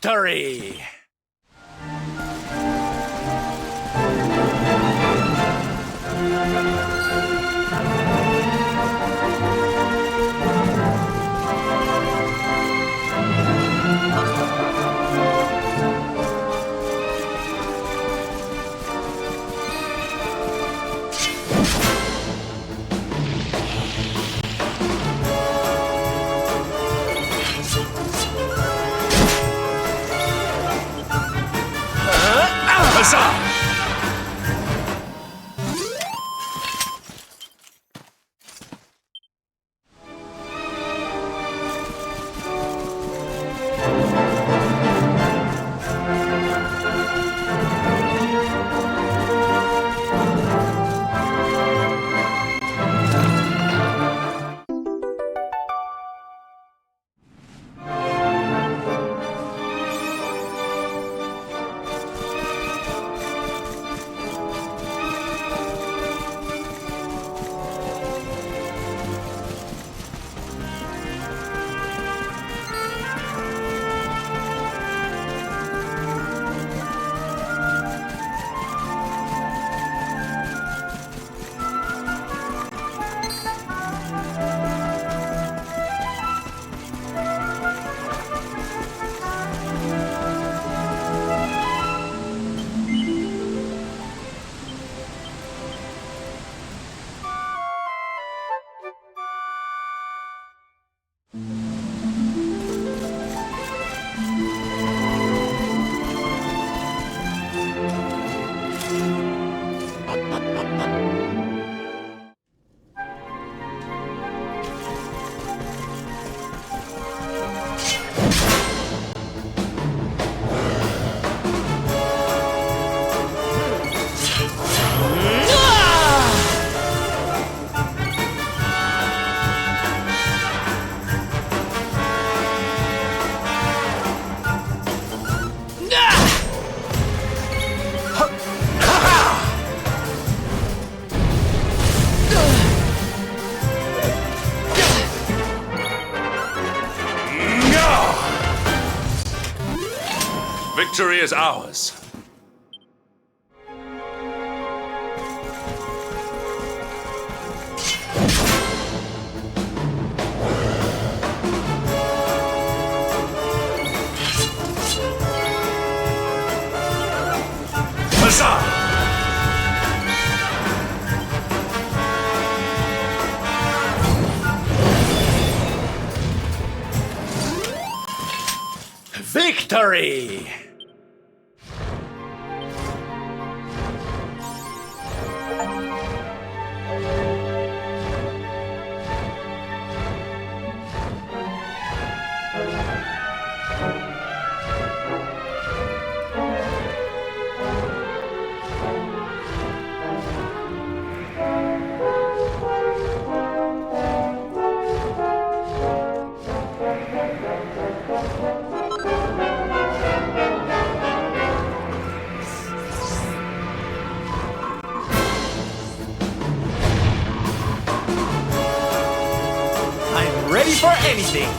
Victory! Huzzah! Victory is ours. Huzzah! Victory! Ready for anything!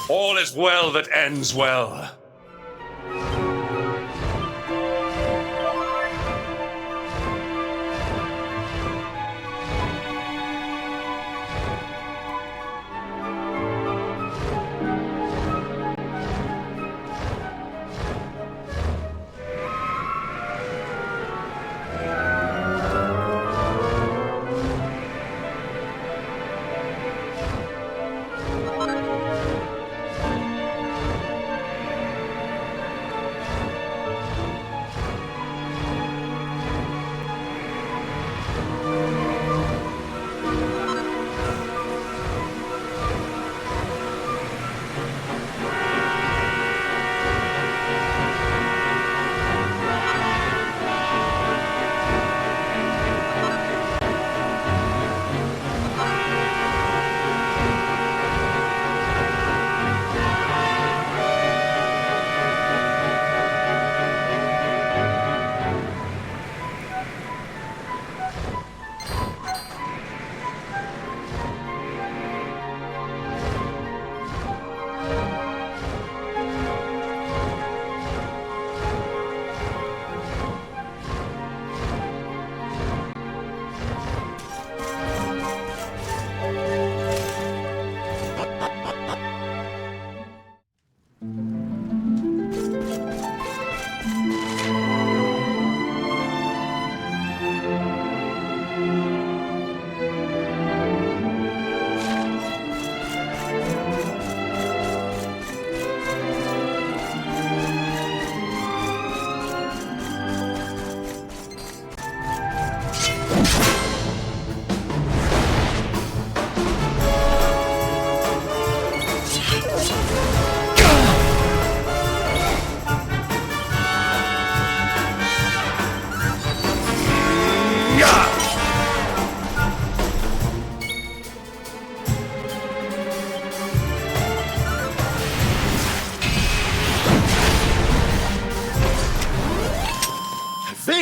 All is well that ends well.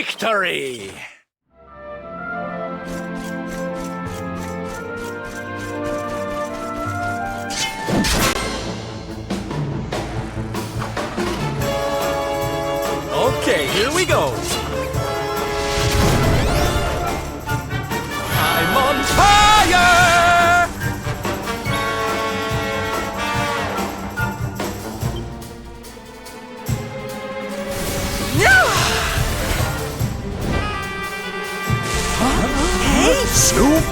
Victory! Okay, here we go. I'm on fire! Hey! Snoop?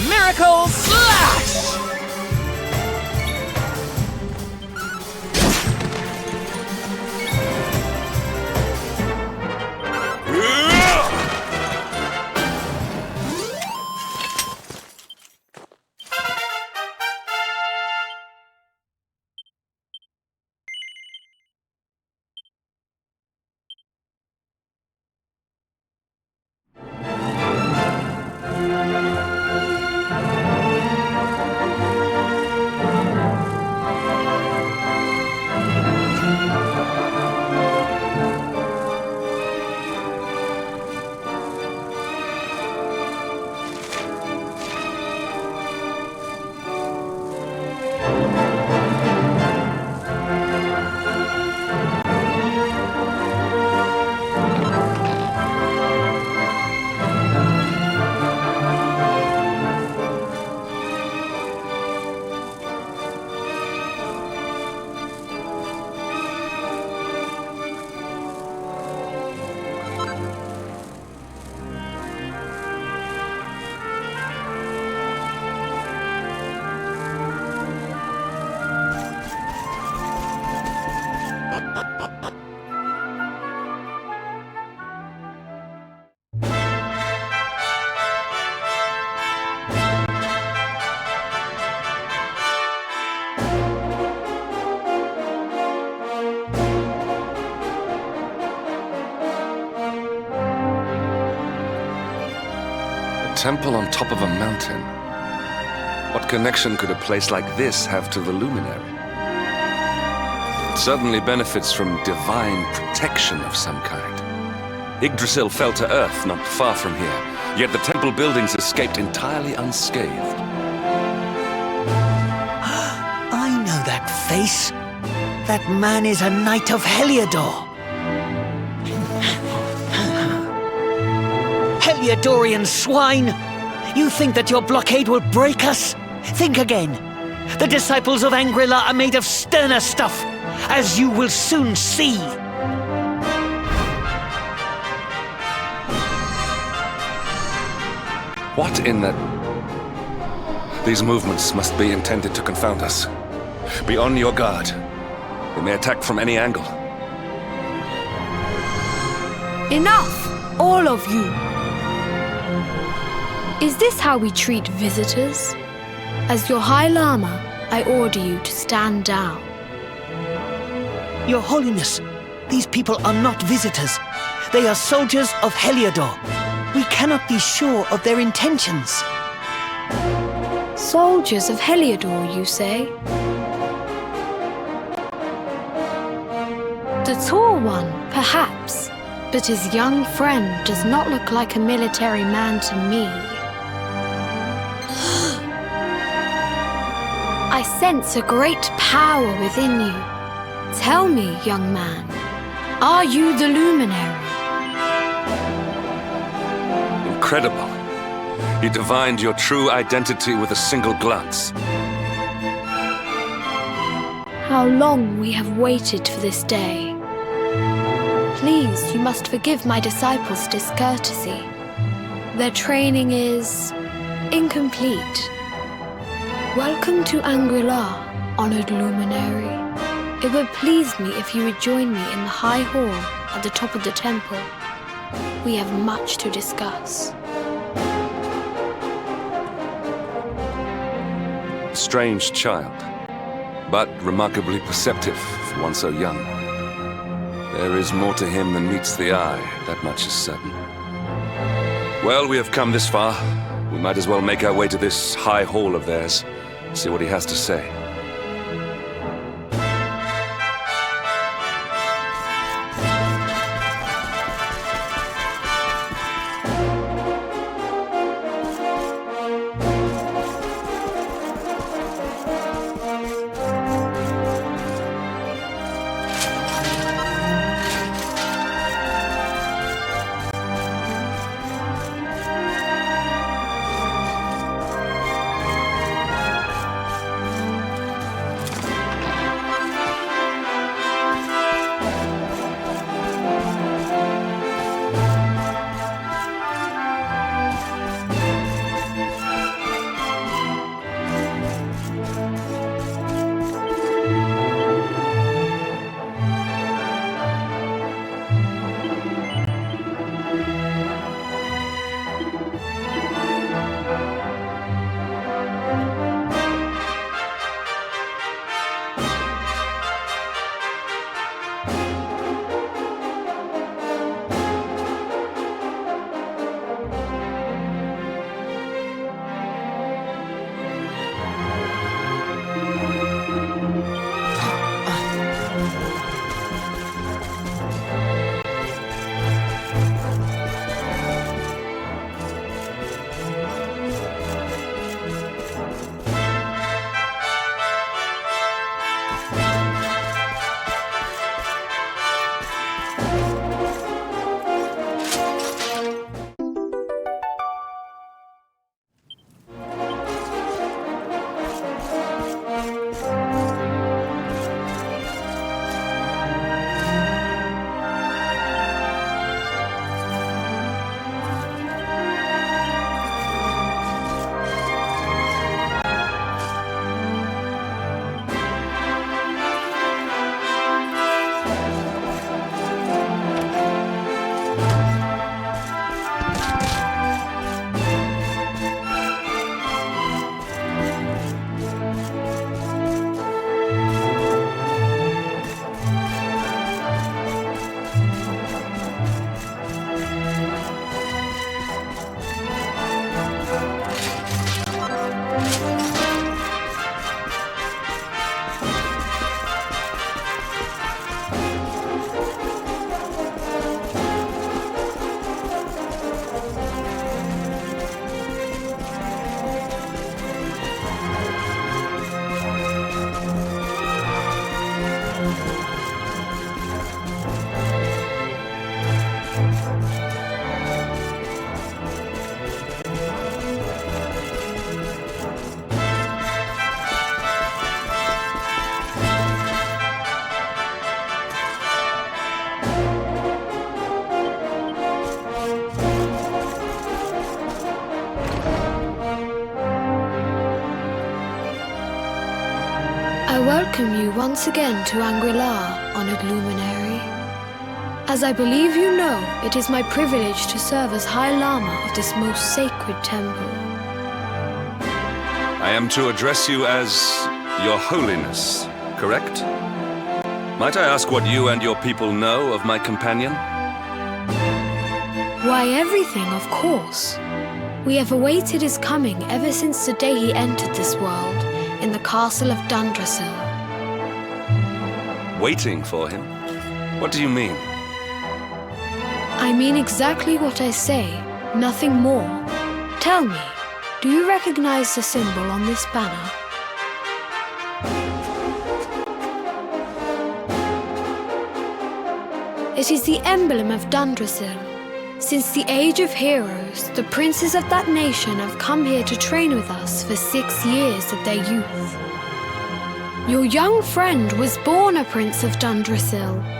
Miracle Slash! Temple on top of a mountain. What connection could a place like this have to the luminary? It certainly benefits from divine protection of some kind. Yggdrasil fell to earth not far from here, yet the temple buildings escaped entirely unscathed. I know that face. That man is a knight of Heliodor. Heliodorian swine! You think that your blockade will break us? Think again. The disciples of Angrila are made of sterner stuff, as you will soon see. What in the... These movements must be intended to confound us. Be on your guard. They may attack from any angle. Enough, all of you. Is this how we treat visitors? As your High Lama, I order you to stand down. Your Holiness, these people are not visitors. They are soldiers of Heliodor. We cannot be sure of their intentions. Soldiers of Heliodor, you say? The tall one, perhaps. But his young friend does not look like a military man to me. I sense a great power within you. Tell me, young man, are you the luminary? Incredible. You divined your true identity with a single glance. How long we have waited for this day. Please, you must forgive my disciples' discourtesy. Their training is incomplete. Welcome to 𝐼𝐴𝐺𝑟, honored luminary. It would please me if you would join me in the high hall at the top of the temple. We have much to discuss. Strange child, but remarkably perceptive for one so young. There is more to him than meets the eye, that much is certain. Well, we have come this far. We might as well make our way to this high hall of theirs, see what he has to say. I welcome you once again to 𝐼𝐴𝐺𝑟, honored luminary. As I believe you know, it is my privilege to serve as High Lama of this most sacred temple. I am to address you as Your Holiness, correct? Might I ask what you and your people know of my companion? Why, everything, of course. We have awaited his coming ever since the day he entered this world, in the castle of Dundrasil. Waiting for him? What do you mean? I mean exactly what I say, nothing more. Tell me, do you recognize the symbol on this banner? It is the emblem of Dundrasil. Since the age of heroes, the princes of that nation have come here to train with us for 6 years of their youth. Your young friend was born a prince of Dundrasil.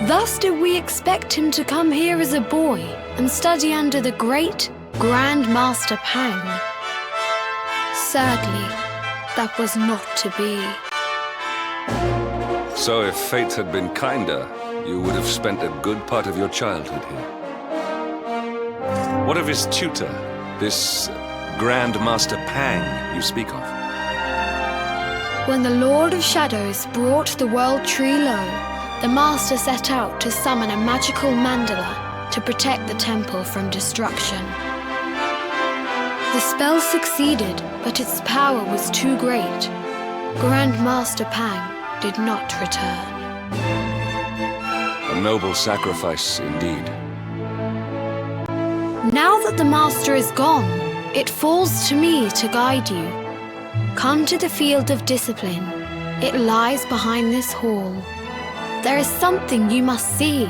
Thus did we expect him to come here as a boy and study under the great Grand Master Pang. Sadly, that was not to be. So if fate had been kinder, you would have spent a good part of your childhood here. What of his tutor, this Grand Master Pang you speak of? When the Lord of Shadows brought the World Tree low, the Master set out to summon a magical mandala to protect the temple from destruction. The spell succeeded, but its power was too great. Grand Master Pang did not return. A noble sacrifice indeed. Now that the Master is gone, it falls to me to guide you. Come to the field of discipline. It lies behind this hall. There is something you must see.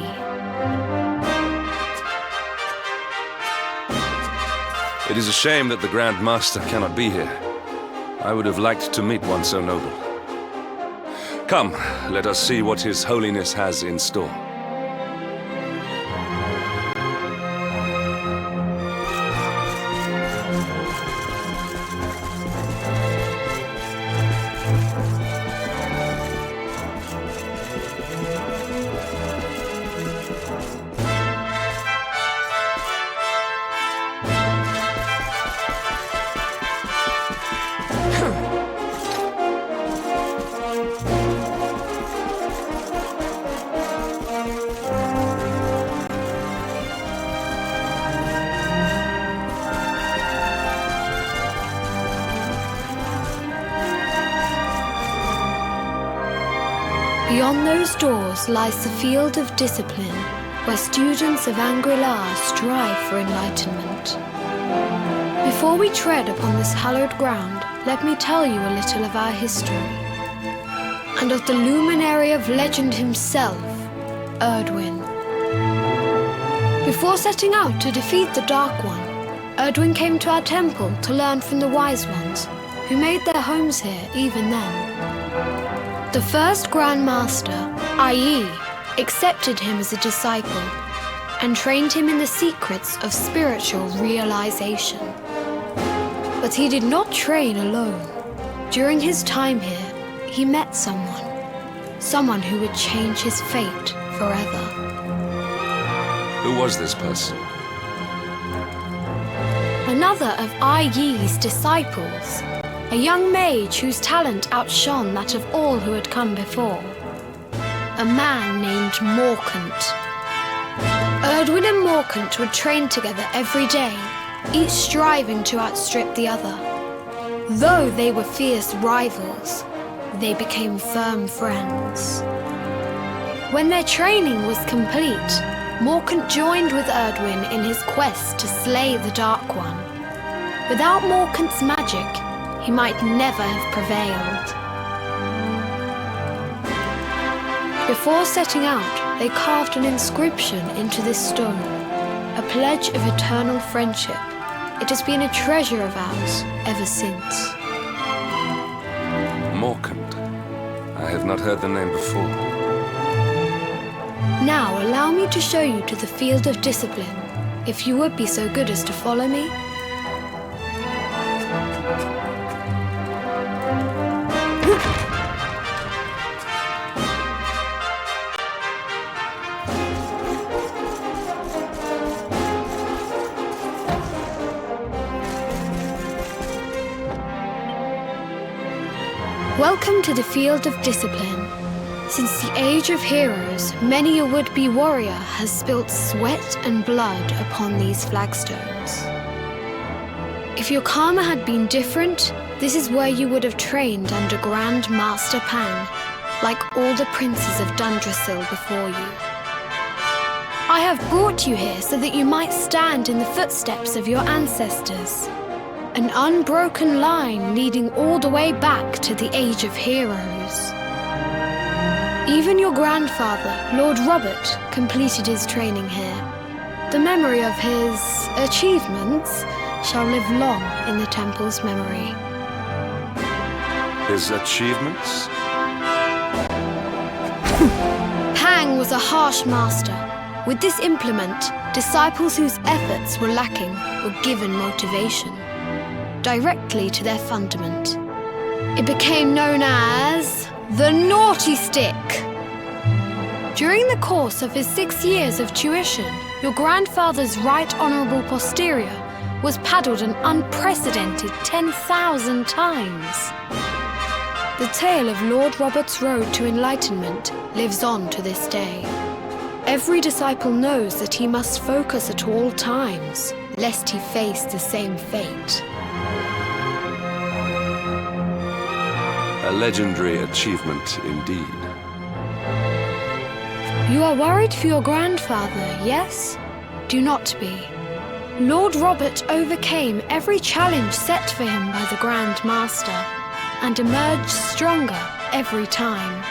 It is a shame that the Grand Master cannot be here. I would have liked to meet one so noble. Come, let us see what His Holiness has in store. Beyond those doors lies the field of discipline, where students of Angri-La strive for enlightenment. Before we tread upon this hallowed ground, let me tell you a little of our history, and of the luminary of legend himself, 𝐸duin. Before setting out to defeat the Dark One, 𝐸duin came to our temple to learn from the wise ones, who made their homes here even then. The first Grand Master, 𝐸, accepted him as a disciple and trained him in the secrets of spiritual realization. But he did not train alone. During his time here, he met someone who would change his fate forever. Who was this person? Another of 𝐸's disciples, a young mage whose talent outshone that of all who had come before. A man named Morkant. 𝐸duin and Morkant would train together every day, each striving to outstrip the other. Though they were fierce rivals, they became firm friends. When their training was complete, Morkant joined with 𝐸duin in his quest to slay the Dark One. Without Morkant's magic, he might never have prevailed. Before setting out, they carved an inscription into this stone, a pledge of eternal friendship. It has been a treasure of ours ever since. Morkant. I have not heard the name before. Now allow me to show you to the field of discipline, if you would be so good as to follow me. Welcome to the field of discipline. Since the age of heroes, many a would-be warrior has spilt sweat and blood upon these flagstones. If your karma had been different, this is where you would have trained under Grand Master Pang, like all the princes of Dundrasil before you. I have brought you here so that you might stand in the footsteps of your ancestors. An unbroken line leading all the way back to the Age of Heroes. Even your grandfather, Lord Robert, completed his training here. The memory of his achievements shall live long in the temple's memory. His achievements? Pang was a harsh master. With this implement, disciples whose efforts were lacking were given motivation, directly to their fundament. It became known as the Naughty Stick. During the course of his 6 years of tuition, your grandfather's right honourable posterior was paddled an unprecedented 10,000 times. The tale of Lord Robert's road to enlightenment lives on to this day. Every disciple knows that he must focus at all times, lest he face the same fate. A legendary achievement indeed. You are worried for your grandfather, yes? Do not be. Lord Robert overcame every challenge set for him by the Grand Master and emerged stronger every time.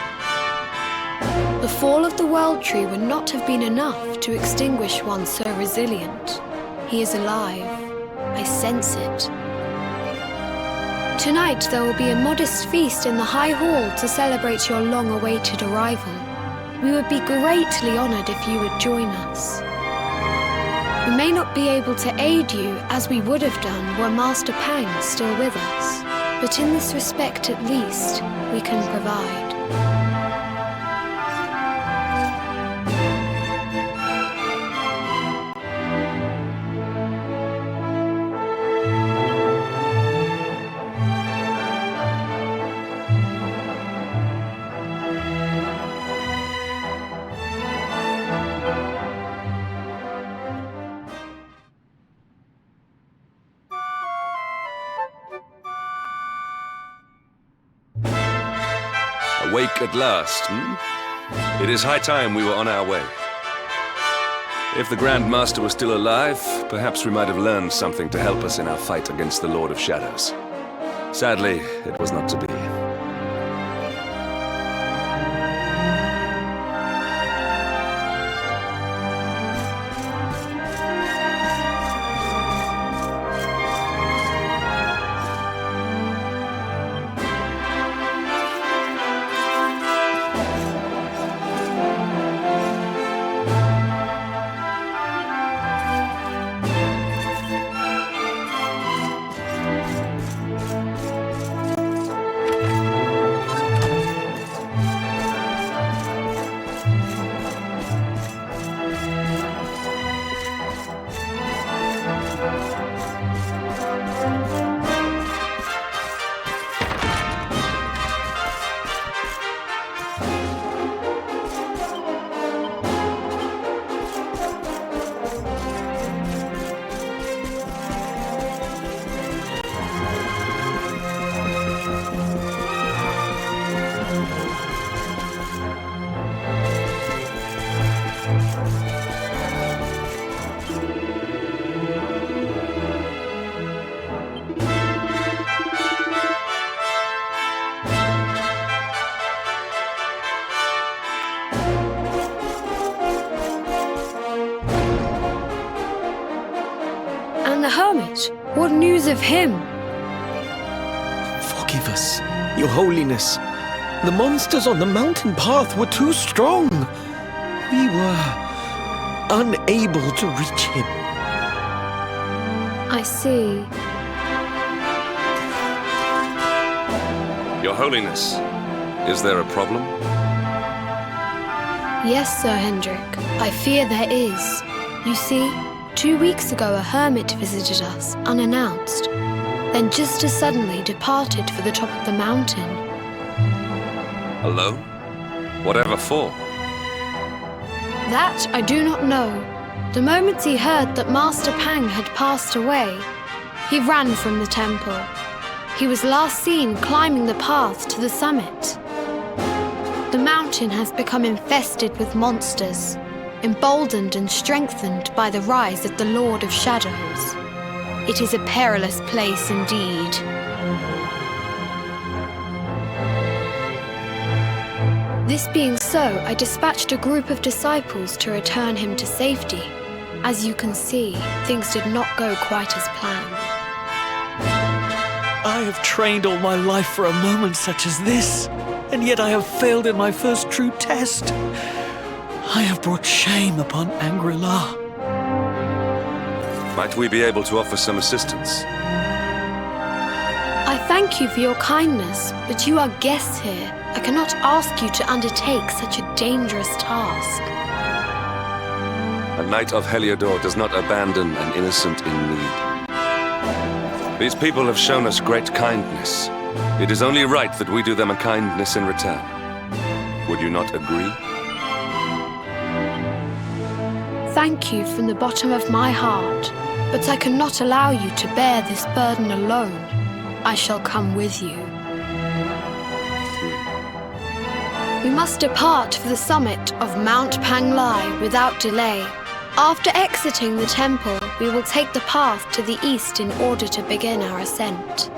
The fall of the World Tree would not have been enough to extinguish one so resilient. He is alive. I sense it. Tonight there will be a modest feast in the High Hall to celebrate your long-awaited arrival. We would be greatly honored if you would join us. We may not be able to aid you as we would have done were Master Pang still with us, but in this respect at least, we can provide. Awake at last, It is high time we were on our way. If the Grand Master was still alive, perhaps we might have learned something to help us in our fight against the Lord of Shadows. Sadly, it was not to be. What news of him? Forgive us, Your Holiness. The monsters on the mountain path were too strong. We were unable to reach him. I see. Your Holiness, is there a problem? Yes, Sir Hendrik. I fear there is. You see, 2 weeks ago a hermit visited us, unannounced, then just as suddenly departed for the top of the mountain. Alone? Whatever for? That I do not know. The moment he heard that Master Pang had passed away, he ran from the temple. He was last seen climbing the path to the summit. The mountain has become infested with monsters. emboldened and strengthened by the rise of the Lord of Shadows. It is a perilous place indeed. This being so, I dispatched a group of disciples to return him to safety. As you can see, things did not go quite as planned. I have trained all my life for a moment such as this, and yet I have failed in my first true test. I have brought shame upon Angri-La. Might we be able to offer some assistance? I thank you for your kindness, but you are guests here. I cannot ask you to undertake such a dangerous task. A knight of Heliodor does not abandon an innocent in need. These people have shown us great kindness. It is only right that we do them a kindness in return. Would you not agree? Thank you from the bottom of my heart, but I cannot allow you to bear this burden alone. I shall come with you. We must depart for the summit of Mount Panglai without delay. After exiting the temple, we will take the path to the east in order to begin our ascent.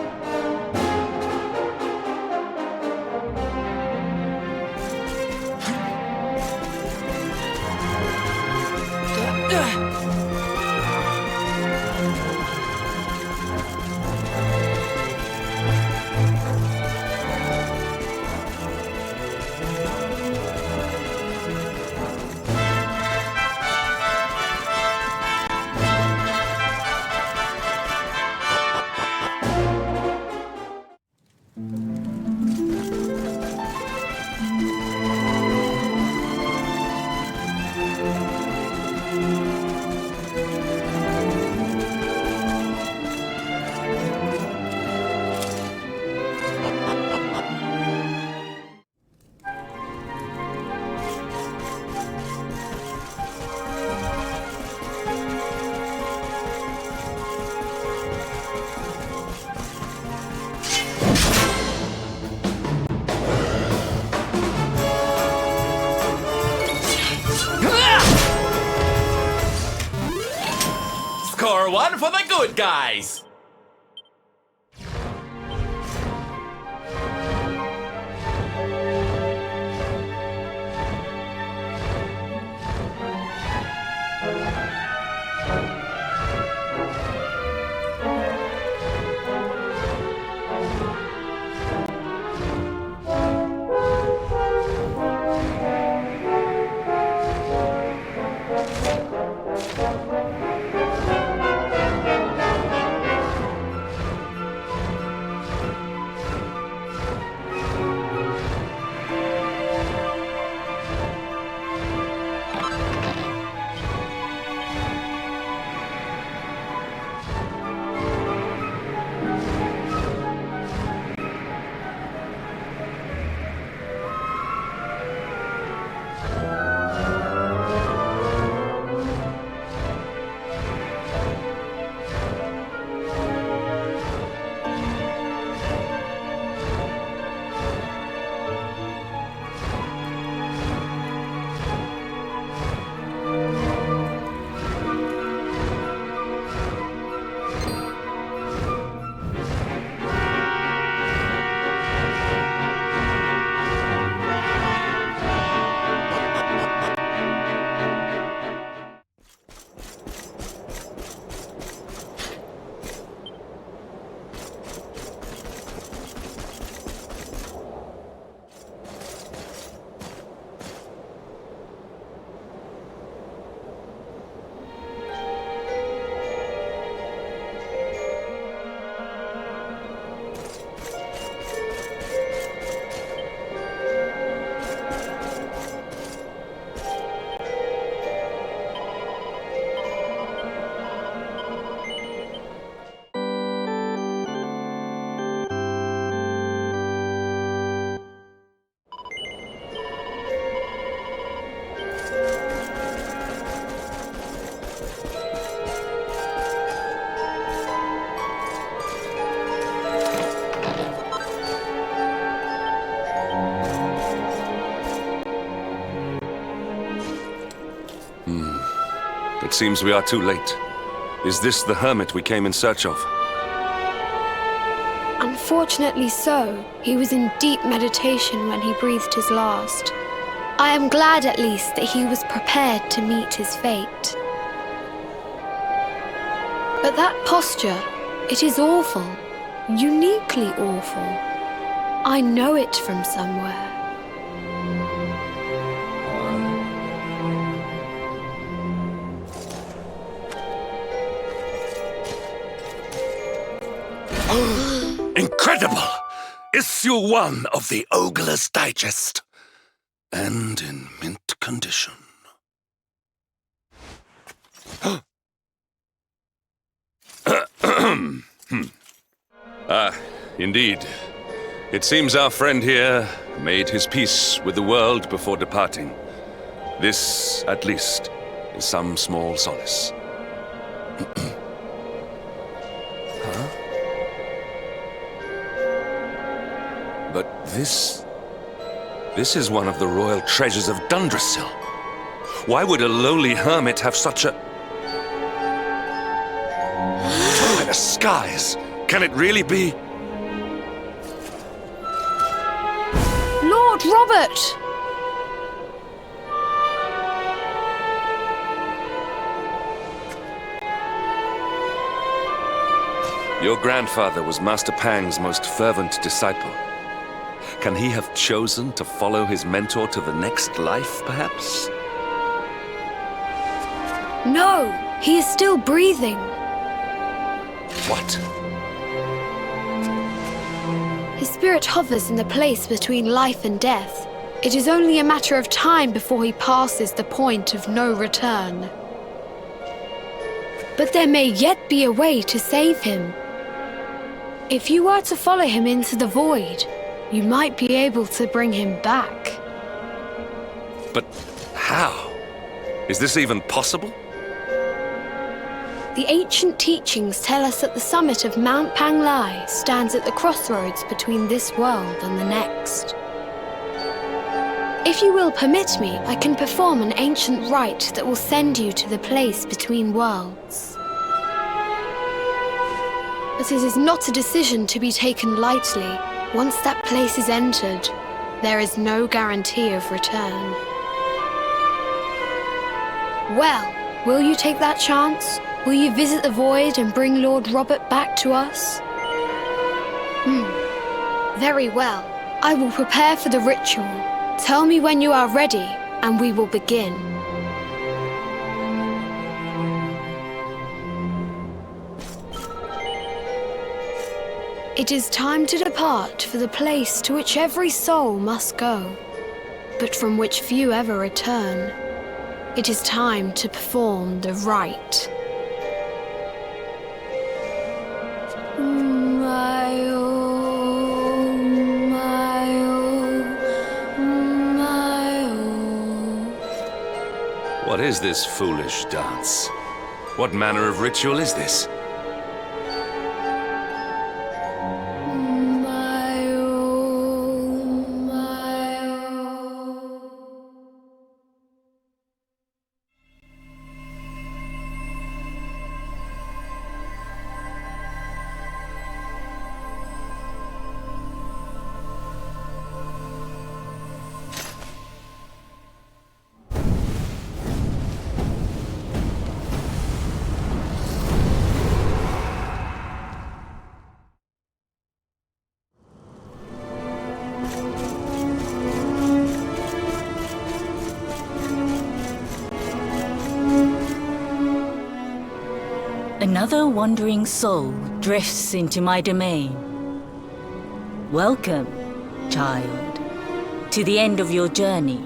Score one for the good guys! seems we are too late. Is this the hermit we came in search of? Unfortunately so. He was in deep meditation when he breathed his last. I am glad at least that he was prepared to meet his fate. But that posture, it is awful. Uniquely awful. I know it from somewhere. Incredible! Issue 1 of the Ogler's Digest. And in mint condition. Indeed. It seems our friend here made his peace with the world before departing. This, at least, is some small solace. Huh? But this is one of the royal treasures of Dundrasil. Why would a lowly hermit have such a... By the skies! Can it really be? Lord Robert! Your grandfather was Master Pang's most fervent disciple. Can he have chosen to follow his mentor to the next life, perhaps? No, he is still breathing. What? His spirit hovers in the place between life and death. It is only a matter of time before he passes the point of no return. But there may yet be a way to save him. If you were to follow him into the void, you might be able to bring him back. But how? Is this even possible? The ancient teachings tell us that the summit of Mount Panglai stands at the crossroads between this world and the next. If you will permit me, I can perform an ancient rite that will send you to the place between worlds. But it is not a decision to be taken lightly. Once that place is entered, there is no guarantee of return. Well, will you take that chance? Will you visit the void and bring Lord Robert back to us? Very well. I will prepare for the ritual. Tell me when you are ready, and we will begin. It is time to depart for the place to which every soul must go, but from which few ever return. It is time to perform the rite. What is this foolish dance? What manner of ritual is this? Another wandering soul drifts into my domain. Welcome, child, to the end of your journey.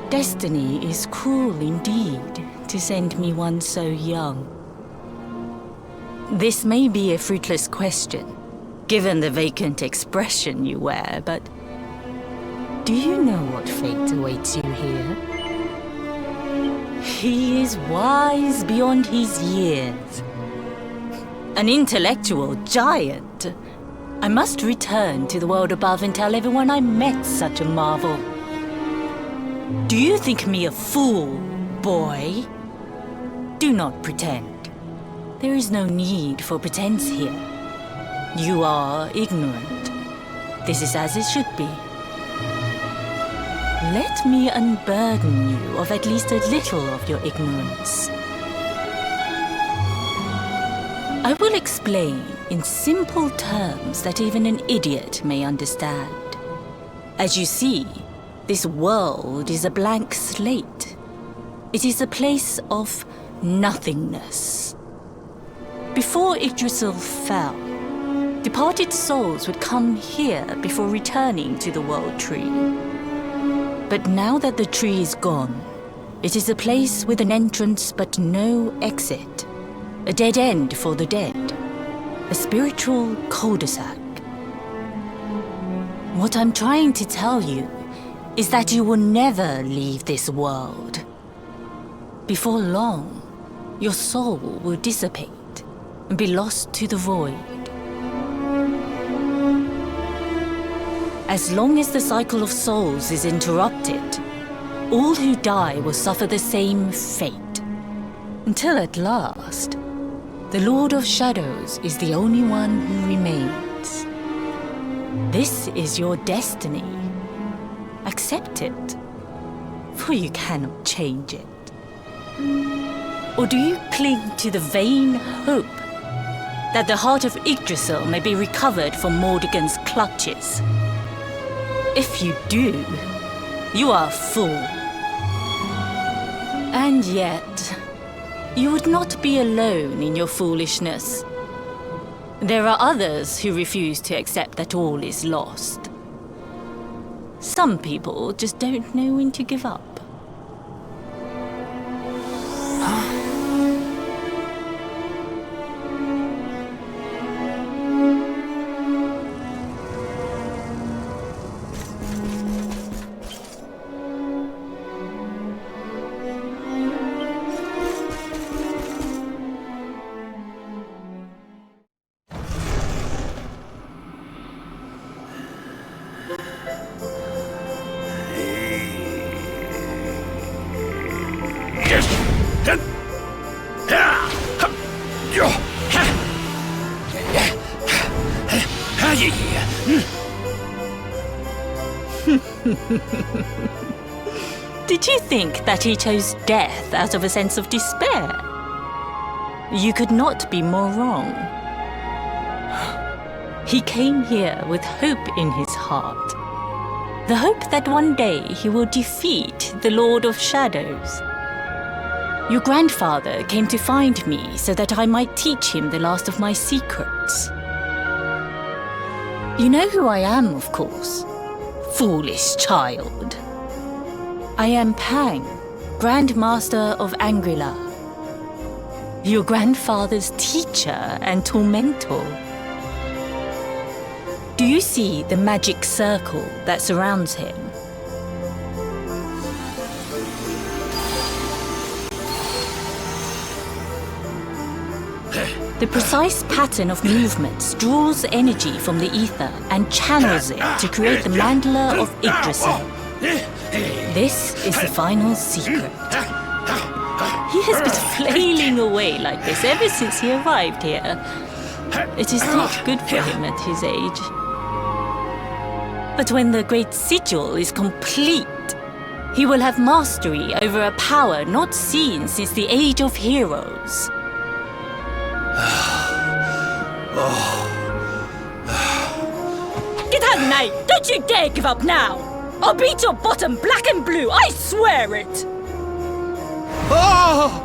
Destiny is cruel indeed to send me one so young. This may be a fruitless question, given the vacant expression you wear, but do you know what fate awaits you here? He is wise beyond his years. An intellectual giant. I must return to the world above and tell everyone I met such a marvel. Do you think me a fool, boy? Do not pretend. There is no need for pretense here. You are ignorant. This is as it should be. Let me unburden you of at least a little of your ignorance. I will explain in simple terms that even an idiot may understand. As you see, this world is a blank slate. It is a place of nothingness. Before Yggdrasil fell, departed souls would come here before returning to the World Tree. But now that the tree is gone, it is a place with an entrance but no exit. A dead end for the dead. A spiritual cul-de-sac. What I'm trying to tell you is that you will never leave this world. Before long, your soul will dissipate and be lost to the void. As long as the cycle of souls is interrupted, all who die will suffer the same fate. Until at last, the Lord of Shadows is the only one who remains. This is your destiny. Accept it, for you cannot change it. Or do you cling to the vain hope that the heart of Yggdrasil may be recovered from Mordegon's clutches? If you do, you are a fool. And yet, you would not be alone in your foolishness. There are others who refuse to accept that all is lost. Some people just don't know when to give up. Did you think that he chose death out of a sense of despair? You could not be more wrong. He came here with hope in his heart. The hope that one day he will defeat the Lord of Shadows. Your grandfather came to find me so that I might teach him the last of my secrets. You know who I am, of course. Foolish child. I am Pang, Grand Master of Angrila. Your grandfather's teacher and tormentor. Do you see the magic circle that surrounds him? The precise pattern of movements draws energy from the ether and channels it to create the mandala of Yggdrasil. This is the final secret. He has been flailing away like this ever since he arrived here. It is not good for him at his age. But when the great sigil is complete, he will have mastery over a power not seen since the Age of Heroes. Get out, knight! Don't you dare give up now! I'll beat your bottom black and blue, I swear it! Oh!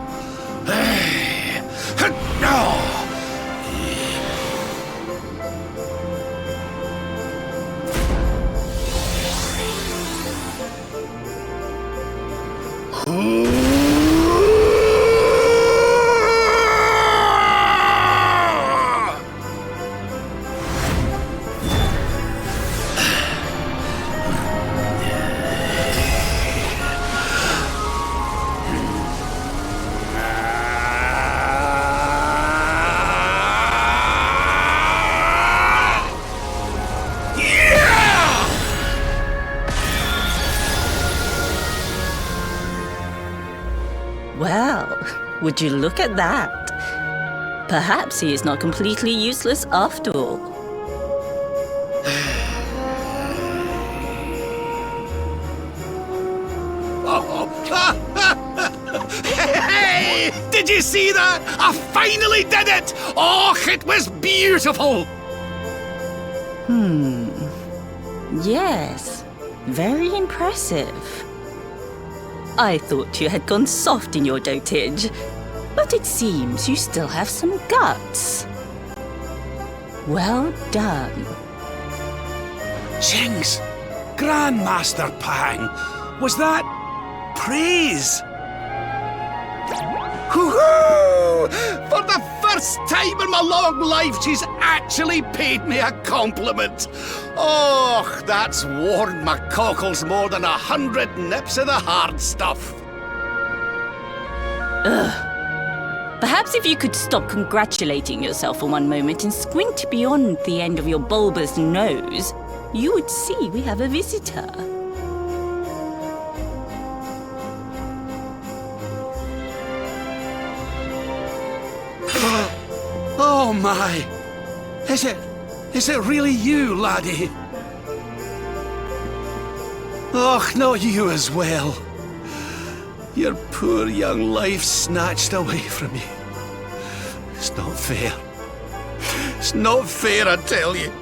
Would you look at that? Perhaps he is not completely useless after all. Hey! Did you see that? I finally did it! Oh, it was beautiful! Yes, very impressive. I thought you had gone soft in your dotage, but it seems you still have some guts. Well done. Jinx! Grandmaster Pang! Was that praise? Hoo-hoo! For the first time in my long life, she's actually paid me a compliment. Oh, that's warmed my cockles more than 100 nips of the hard stuff. Perhaps if you could stop congratulating yourself for one moment and squint beyond the end of your bulbous nose, you would see we have a visitor. Oh my! Is it really you, laddie? Och, not you as well. Your poor young life snatched away from you. It's not fair. It's not fair, I tell you.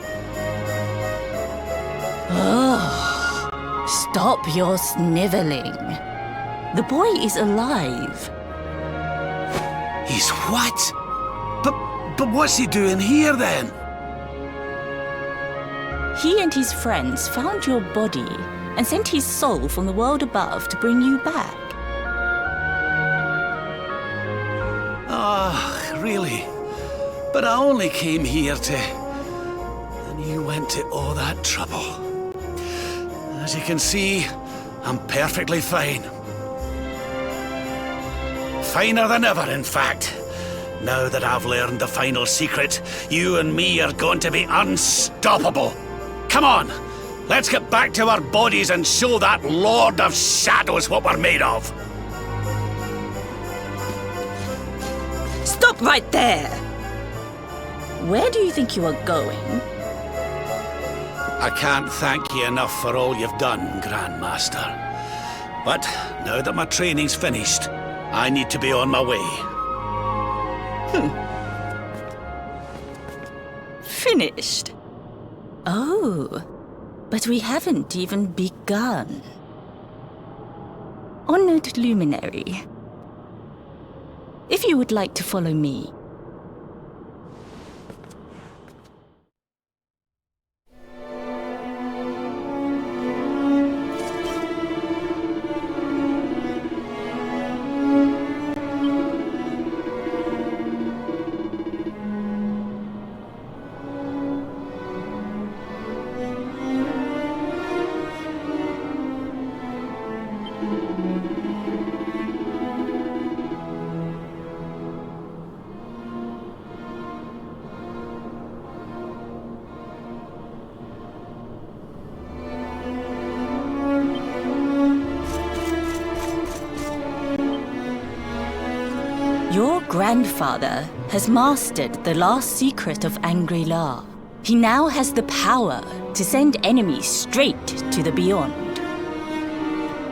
Stop your sniveling. The boy is alive. He's what? But what's he doing here then? He and his friends found your body and sent his soul from the world above to bring you back. Ah, really? But I only came here to... And you went to all that trouble. As you can see, I'm perfectly fine. Finer than ever, in fact. Now that I've learned the final secret, you and me are going to be unstoppable. Come on, let's get back to our bodies and show that Lord of Shadows what we're made of. Stop right there! Where do you think you are going? I can't thank you enough for all you've done, Grandmaster. But now that my training's finished, I need to be on my way. Finished? Oh, but we haven't even begun. Honored Luminary, if you would like to follow me. Your grandfather has mastered the last secret of Shangri-La. He now has the power to send enemies straight to the beyond.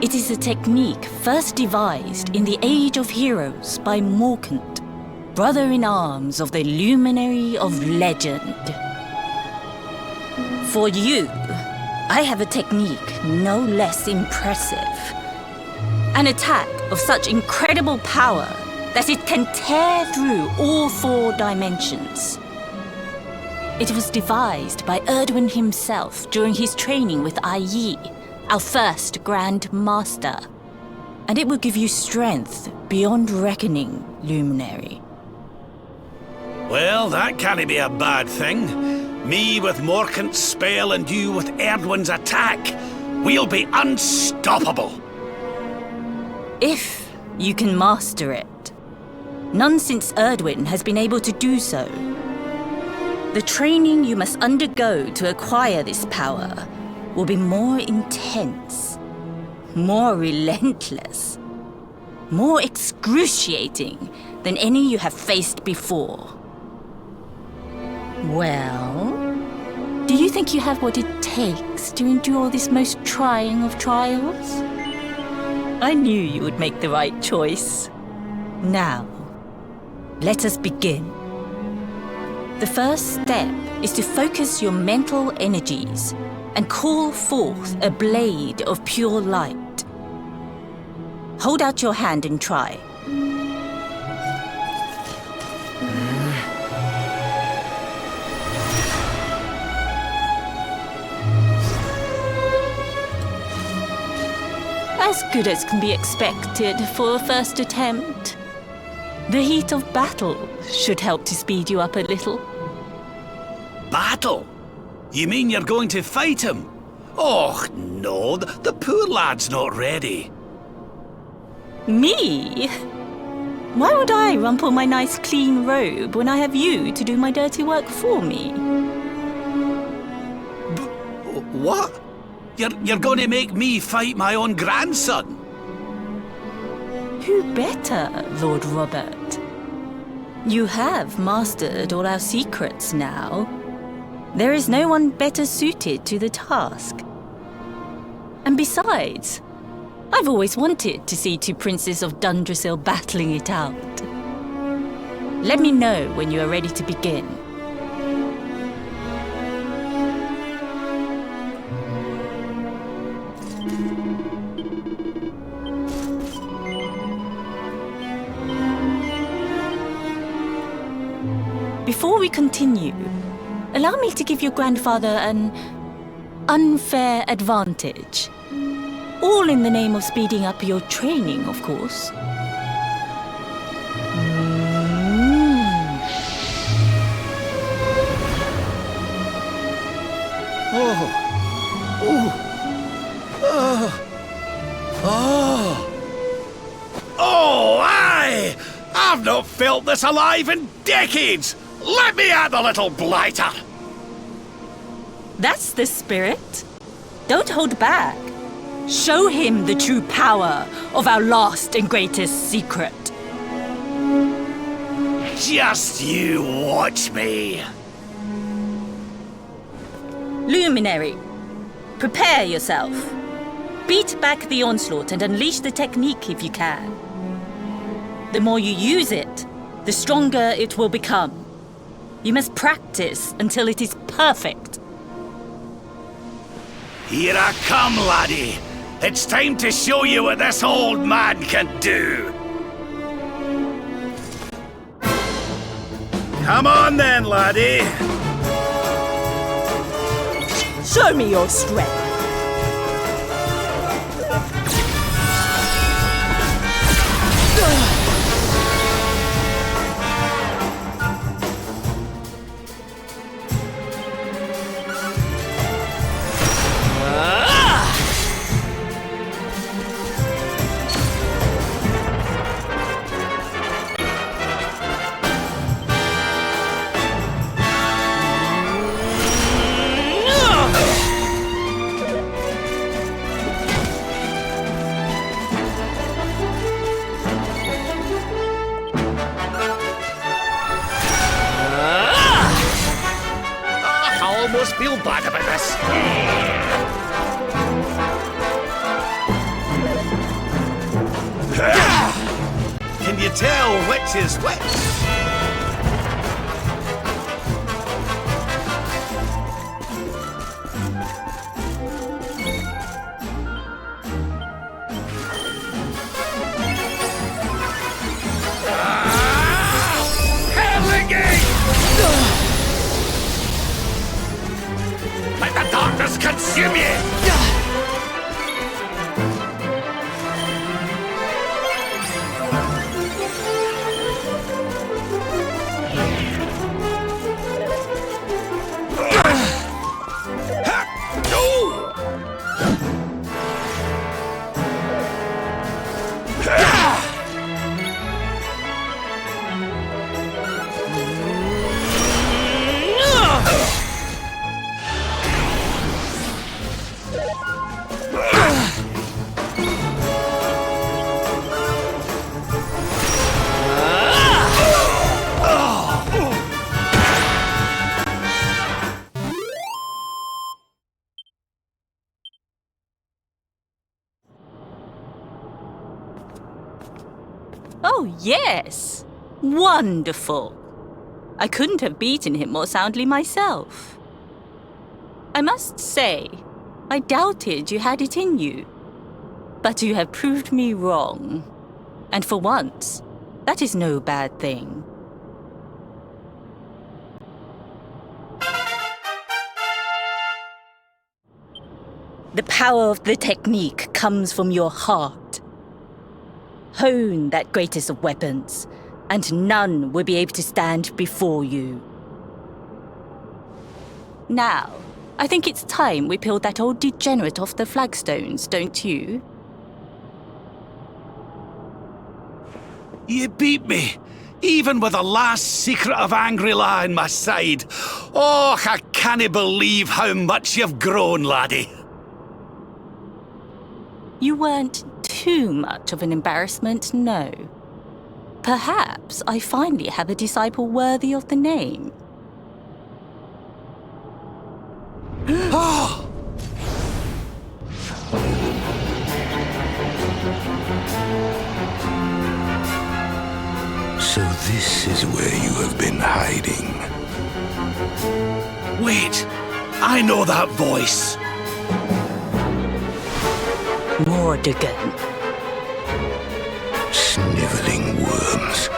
It is a technique first devised in the Age of Heroes by 𝐼𝐸𝐿, brother-in-arms of the Luminary of Legend. For you, I have a technique no less impressive. An attack of such incredible power that it can tear through all 4 dimensions. It was devised by Erdwin himself during his training with 𝐼𝐸, our first Grand Master. And it will give you strength beyond reckoning, Luminary. Well, that can't be a bad thing. Me with 𝐸𝐸𝐿's spell and you with Erdwin's attack. We'll be unstoppable. If you can master it. None since Erdwin has been able to do so. The training you must undergo to acquire this power will be more intense, more relentless, more excruciating than any you have faced before. Well, do you think you have what it takes to endure this most trying of trials? I knew you would make the right choice. Now, let us begin. The first step is to focus your mental energies and call forth a blade of pure light. Hold out your hand and try. As good as can be expected for a first attempt. The heat of battle should help to speed you up a little. Battle? You mean you're going to fight him? Oh, no, the poor lad's not ready. Me? Why would I rumple my nice clean robe when I have you to do my dirty work for me? What? You're going to make me fight my own grandson? Who better, Lord Robert? You have mastered all our secrets now. There is no one better suited to the task. And besides, I've always wanted to see two princes of Dundrasil battling it out. Let me know when you are ready to begin. Before we continue, allow me to give your grandfather an unfair advantage. All in the name of speeding up your training, of course. Oh, aye! I've not felt this alive in decades! Let me at the little blighter! That's the spirit. Don't hold back. Show him the true power of our last and greatest secret. Just you watch me. Luminary, prepare yourself. Beat back the onslaught and unleash the technique if you can. The more you use it, the stronger it will become. You must practice until it is perfect. Here I come, laddie. It's time to show you what this old man can do. Come on then, laddie. Show me your strength. I almost feel bad about this. Can you tell which is which? Let the darkness consume you! Oh, yes. Wonderful. I couldn't have beaten him more soundly myself. I must say, I doubted you had it in you. But you have proved me wrong. And for once, that is no bad thing. The power of the technique comes from your heart. Hone that greatest of weapons, and none will be able to stand before you. Now, I think it's time we peeled that old degenerate off the flagstones, don't you? You beat me, even with the last secret of Shangri-La in my side. Oh, I can't believe how much you've grown, laddie. You weren't too much of an embarrassment, no. Perhaps I finally have a disciple worthy of the name. Oh! So this is where you have been hiding. Wait, I know that voice. Mordigan. Sniveling worms.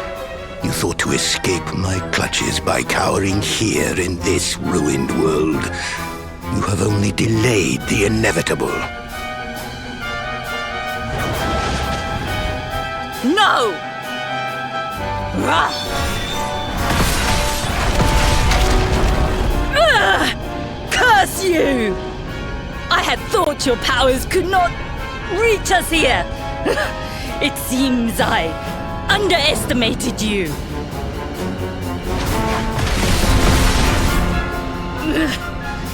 You thought to escape my clutches by cowering here in this ruined world. You have only delayed the inevitable. No! Curse you! I had thought your powers could not reach us here. It seems I underestimated you.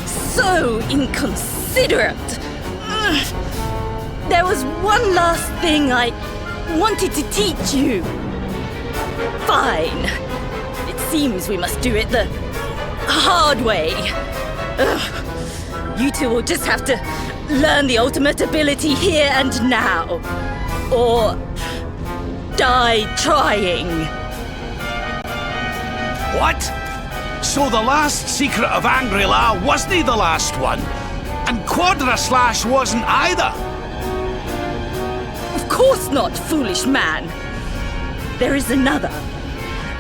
So inconsiderate. There was one last thing I wanted to teach you. Fine. It seems we must do it the hard way. You two will just have to learn the ultimate ability here and now. Or die trying. What? So the last secret of Shangri-La wasn't the last one? And 𝐷 wasn't either? Of course not, foolish man. There is another.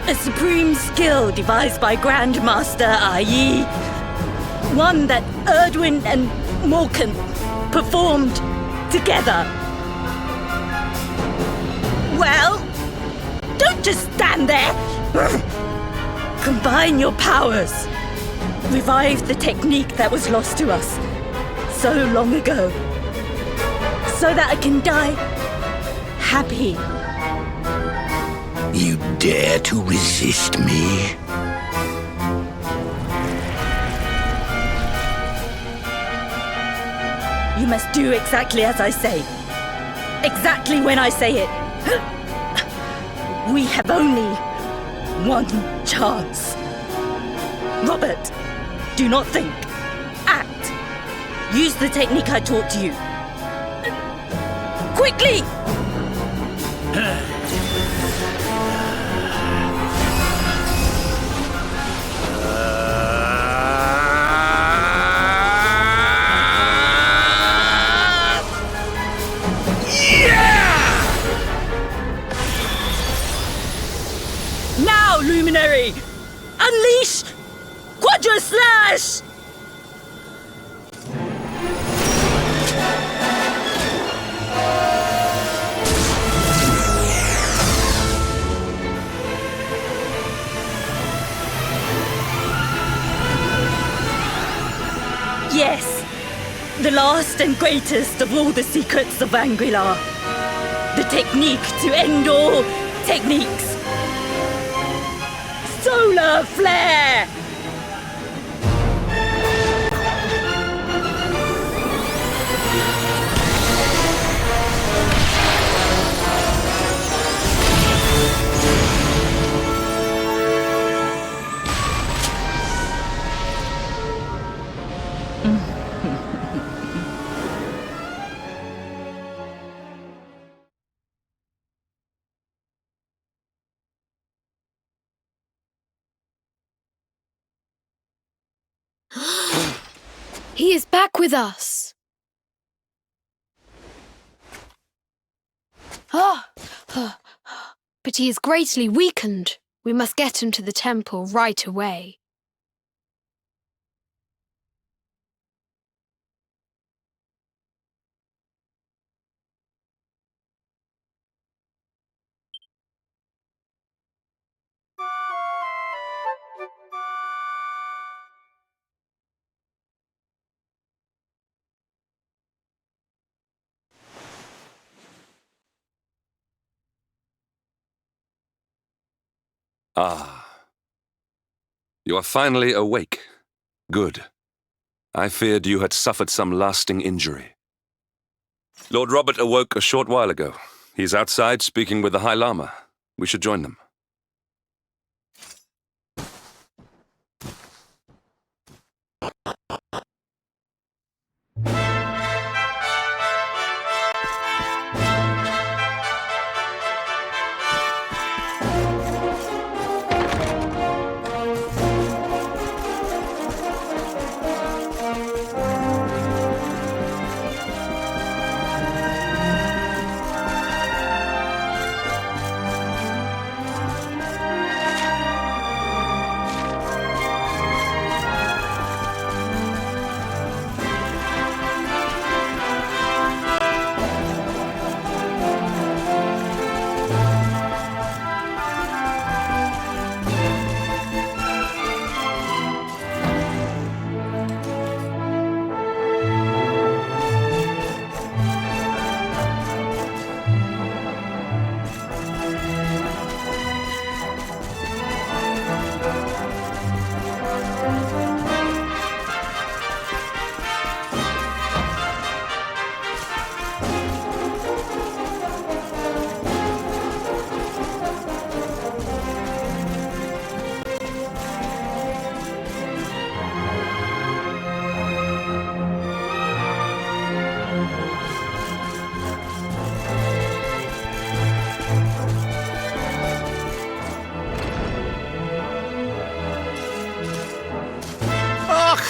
A supreme skill devised by Grandmaster 𝐼𝐸. One that Erdwin and Morkan performed together. Well, don't just stand there. Combine your powers. Revive the technique that was lost to us so long ago. So that I can die happy. You dare to resist me? You must do exactly as I say. Exactly when I say it. We have only one chance. Robert, do not think. Act. Use the technique I taught you. Quickly! Now, Luminary! Unleash 𝐷. Yes, the last and greatest of all the secrets of Shangri-La. The technique to end all techniques. Solar flare! He is back with us. But he is greatly weakened. We must get him to the temple right away. Ah. You are finally awake. Good. I feared you had suffered some lasting injury. Lord Robert awoke a short while ago. He's outside speaking with the High Lama. We should join them.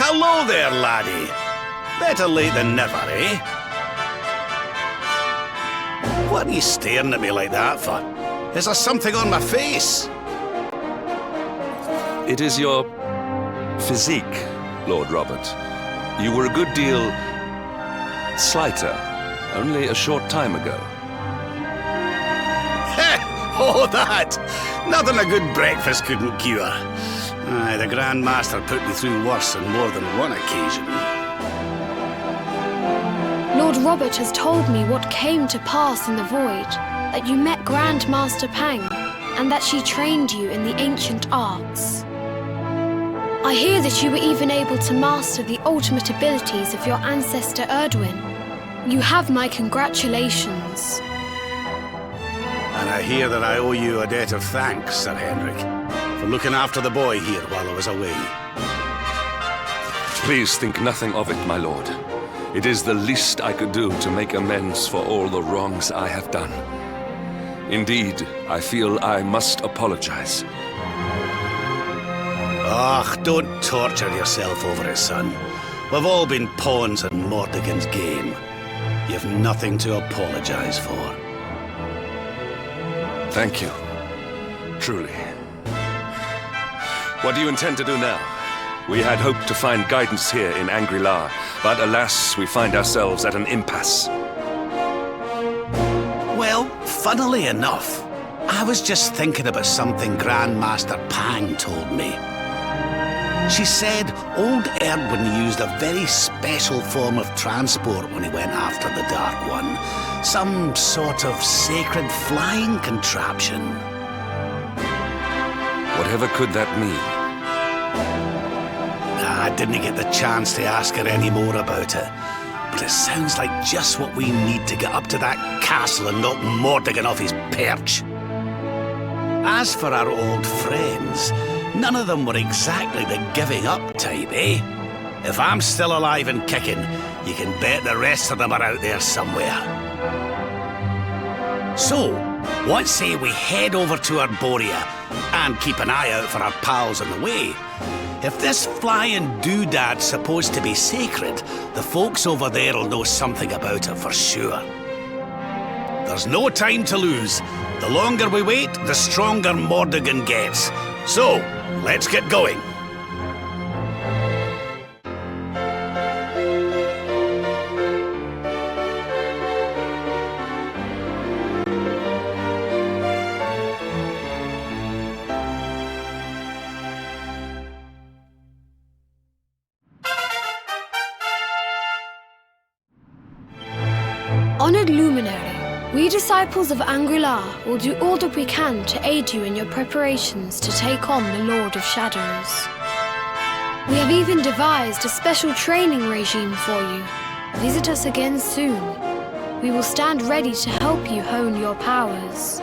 Hello there, laddie. Better late than never, eh? What are you staring at me like that for? Is there something on my face? It is your physique, Lord Robert. You were a good deal slighter only a short time ago. Oh, that! Nothing a good breakfast couldn't cure. Aye, the Grand Master put me through worse on more than one occasion. Lord Robert has told me what came to pass in the void, that you met Grand Master Pang, and that she trained you in the ancient arts. I hear that you were even able to master the ultimate abilities of your ancestor Erdwin. You have my congratulations. And I hear that I owe you a debt of thanks, Sir Henrik, for looking after the boy here while I was away. Please think nothing of it, my lord. It is the least I could do to make amends for all the wrongs I have done. Indeed, I feel I must apologize. Ah, don't torture yourself over it, son. We've all been pawns in Mordegon's game. You've nothing to apologize for. Thank you. Truly. What do you intend to do now? We had hoped to find guidance here in Angri-La, but alas, we find ourselves at an impasse. Well, funnily enough, I was just thinking about something Grandmaster Pang told me. She said old Erdwin used a very special form of transport when he went after the Dark One. Some sort of sacred flying contraption. Whatever could that mean? I didn't get the chance to ask her any more about it, but it sounds like just what we need to get up to that castle and knock Mordegon off his perch. As for our old friends, none of them were exactly the giving up type, eh? If I'm still alive and kicking, you can bet the rest of them are out there somewhere. So, what say we head over to Arborea and keep an eye out for our pals on the way? If this flying doodad's supposed to be sacred, the folks over there'll know something about it for sure. There's no time to lose. The longer we wait, the stronger Mordegon gets. So, let's get going. Honored Luminary, we disciples of 𝐼𝐴𝐼 will do all that we can to aid you in your preparations to take on the Lord of Shadows. We have even devised a special training regime for you. Visit us again soon. We will stand ready to help you hone your powers.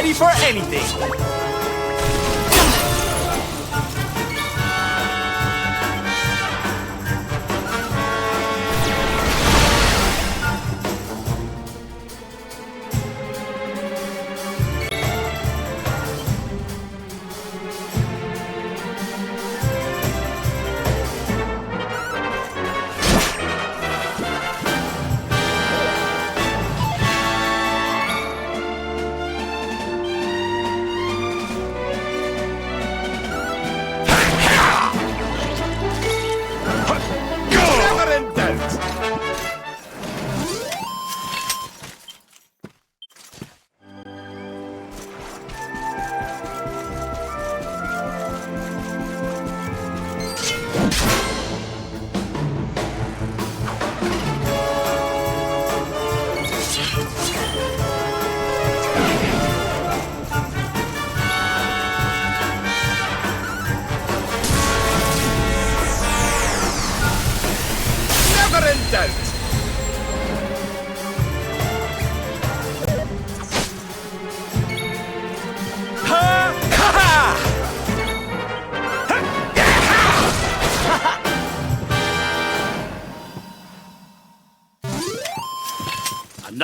ready for anything.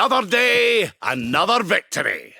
Another day, another victory.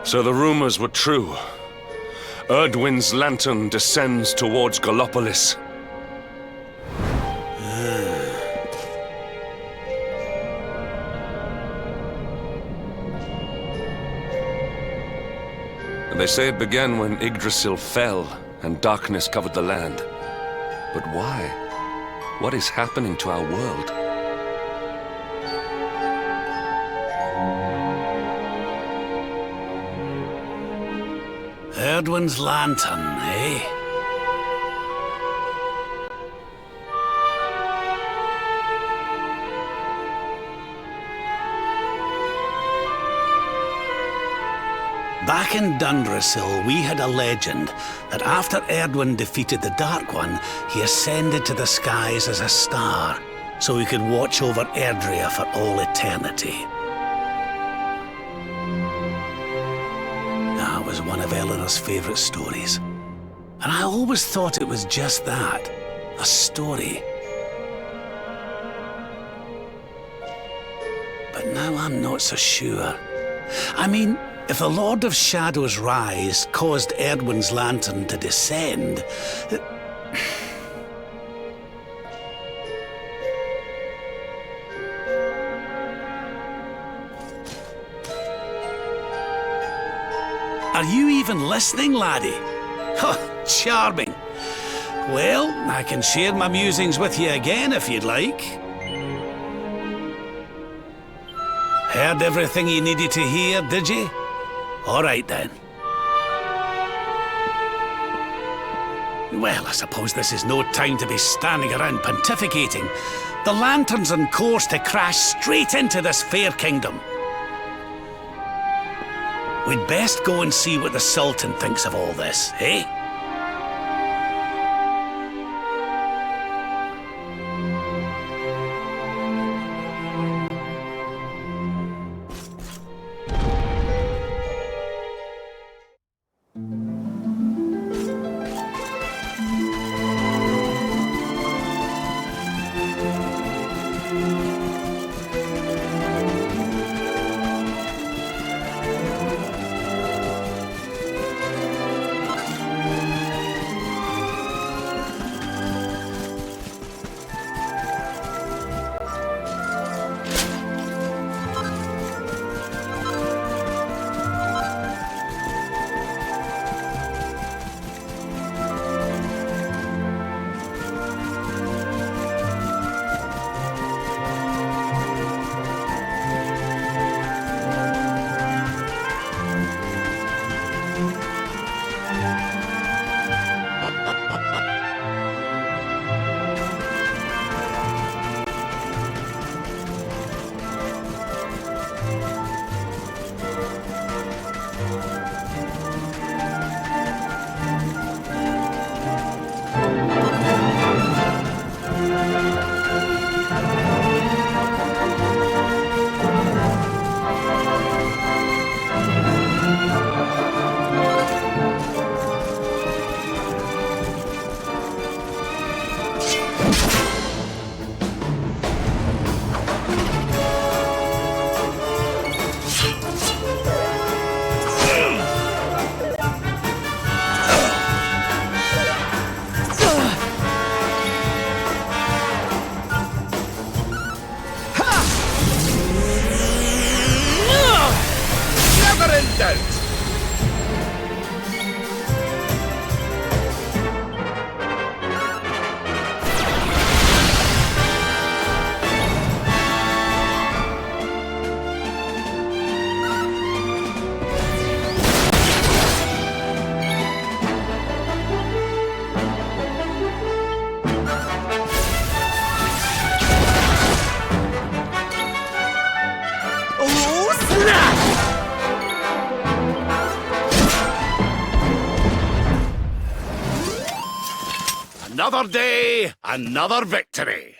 So the rumors were true. Erdwin's lantern descends towards Gallopolis. And they say it began when Yggdrasil fell and darkness covered the land. But why? What is happening to our world? Erdwin's lantern, eh? Back in Dundrasil, we had a legend that after Erdwin defeated the Dark One, he ascended to the skies as a star, so he could watch over Erdrea for all eternity. That was one of Eleanor's favorite stories. And I always thought it was just that, a story. But now I'm not so sure. I mean, if the Lord of Shadow's rise caused Erdwin's lantern to descend... Are you even listening, laddie? Oh, charming. Well, I can share my musings with you again if you'd like. Heard everything you needed to hear, did you? All right, then. Well, I suppose this is no time to be standing around pontificating. The lantern's on course to crash straight into this fair kingdom. We'd best go and see what the Sultan thinks of all this, eh? Another day, another victory.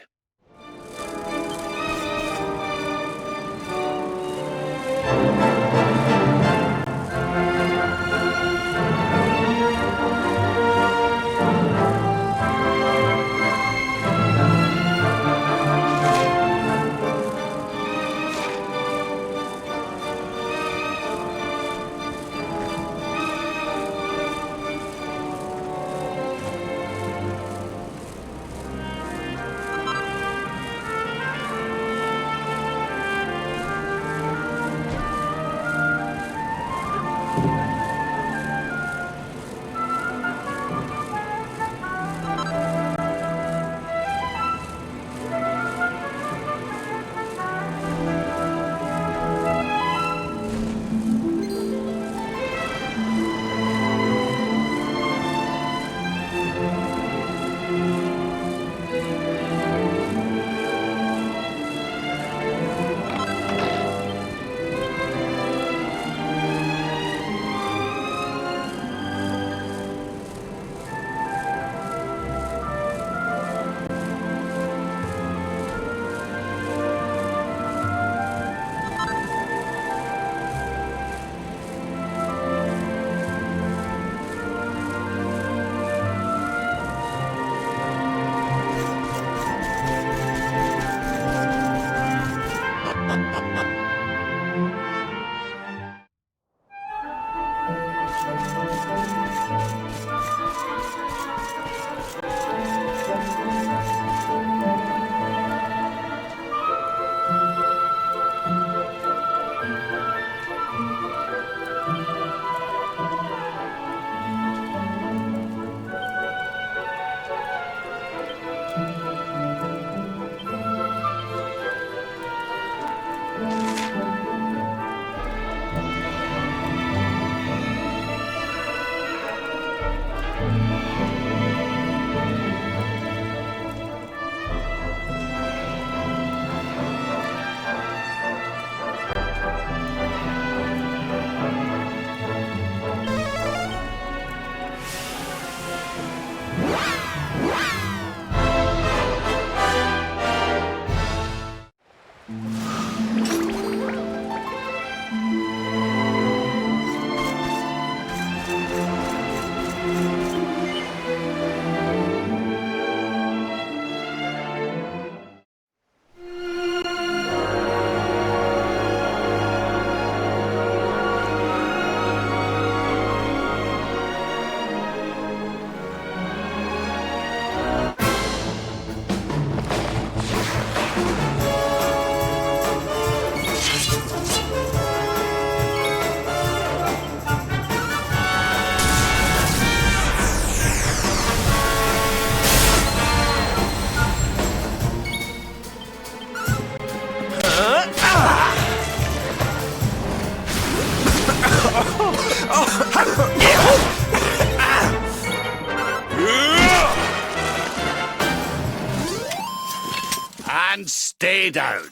And stay down.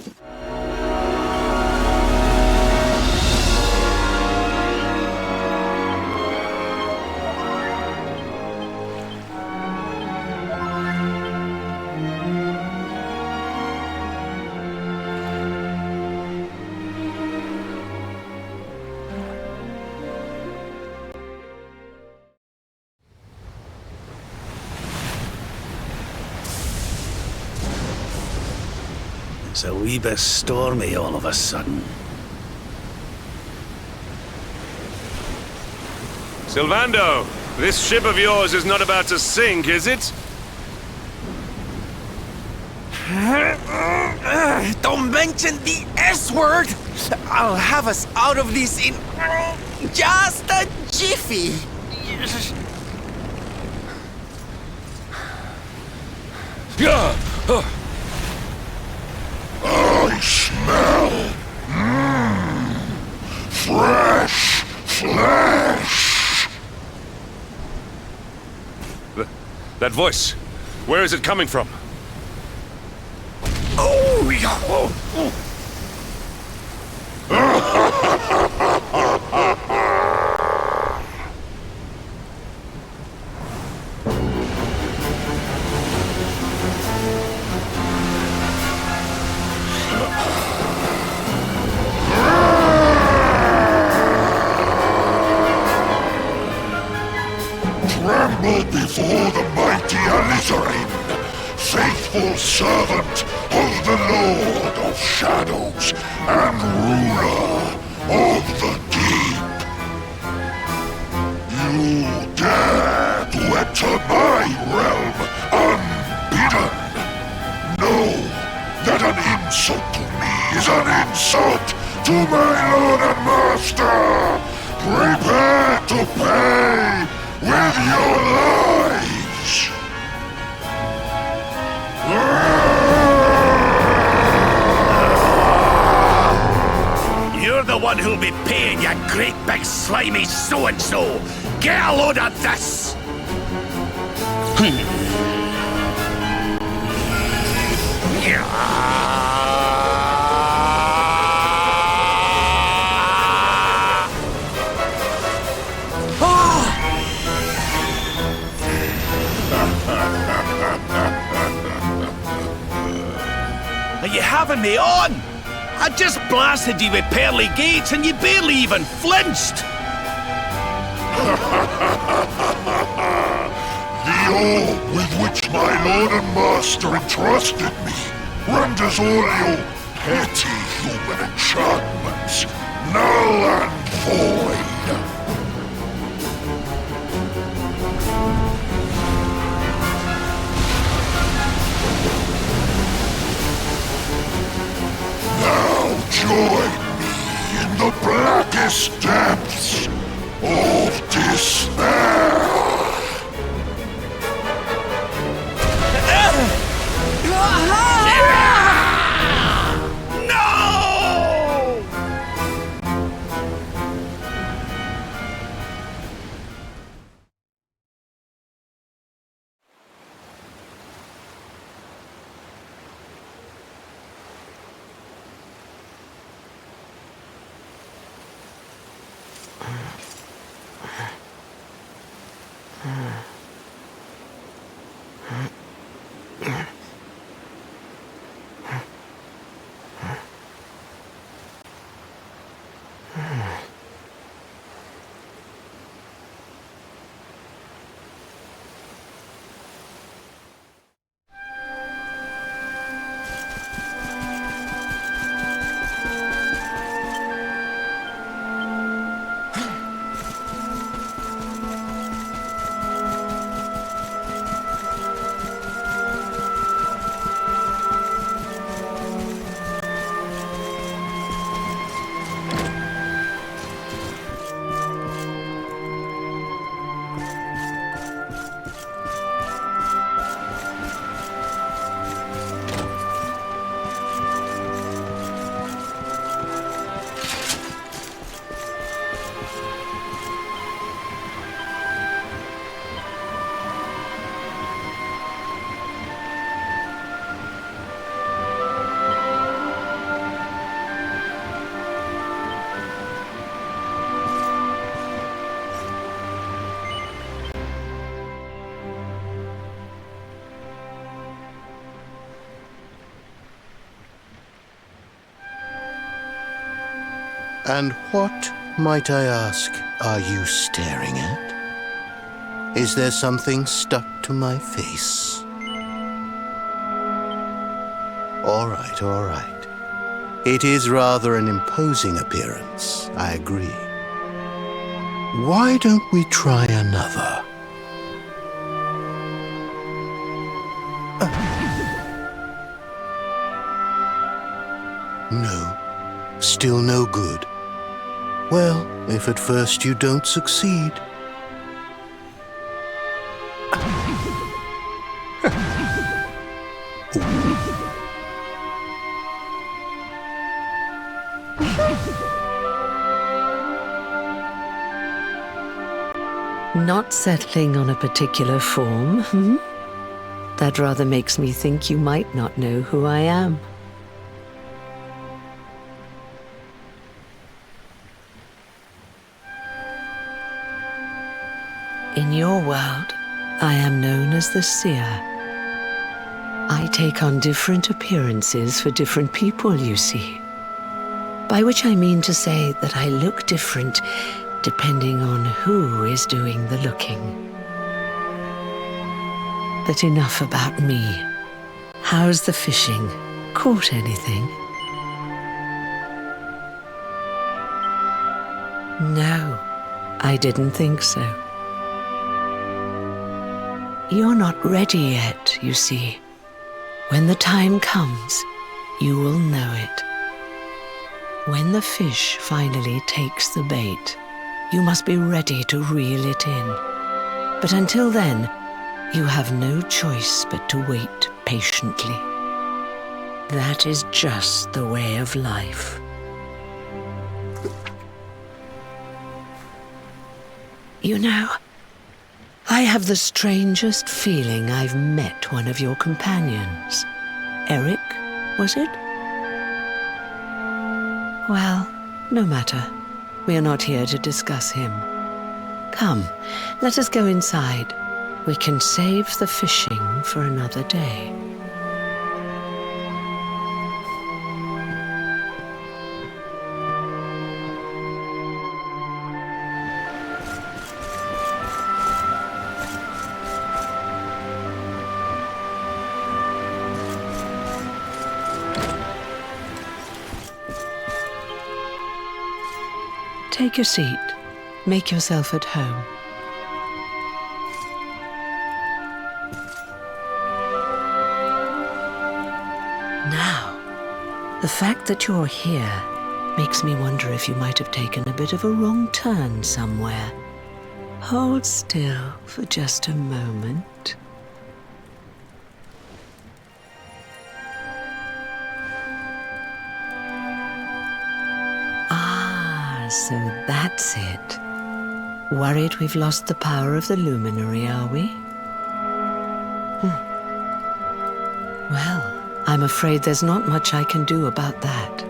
It's a wee bit stormy all of a sudden. Sylvando, this ship of yours is not about to sink, is it? Don't mention the S word! I'll have us out of this in just a jiffy. Yeah. I smell fresh flesh. That voice, where is it coming from? Oh, yeah. Tremble before the mighty 𝐈𝐧𝐼𝐴𝐿, faithful servant of the Lord of Shadows and ruler of the deep. You dare to enter my realm unbidden. Know that an insult to me is an insult to my lord and master. Prepare to pay with your lives. You're the one who'll be paying, you great big slimy so-and-so. Get a load of this! Are you having me on? I just blasted you with pearly gates and you barely even flinched! The orb with which my lord and master entrusted me renders all your petty human enchantments null and void. Now join me in the blackest depths of despair. No! And what, might I ask, are you staring at? Is there something stuck to my face? All right, all right. It is rather an imposing appearance, I agree. Why don't we try another? No, still no good. Well, if at first you don't succeed. Not settling on a particular form, hmm? That rather makes me think you might not know who I am. In your world, I am known as the Seer. I take on different appearances for different people, you see. By which I mean to say that I look different depending on who is doing the looking. But enough about me. How's the fishing? Caught anything? No, I didn't think so. You're not ready yet, you see. When the time comes, you will know it. When the fish finally takes the bait, you must be ready to reel it in. But until then, you have no choice but to wait patiently. That is just the way of life. You know, I have the strangest feeling I've met one of your companions. Eric, was it? Well, no matter. We are not here to discuss him. Come, let us go inside. We can save the fishing for another day. Take a seat. Make yourself at home. Now, the fact that you're here makes me wonder if you might have taken a bit of a wrong turn somewhere. Hold still for just a moment. So that's it. Worried we've lost the power of the luminary, are we? Well, I'm afraid there's not much I can do about that.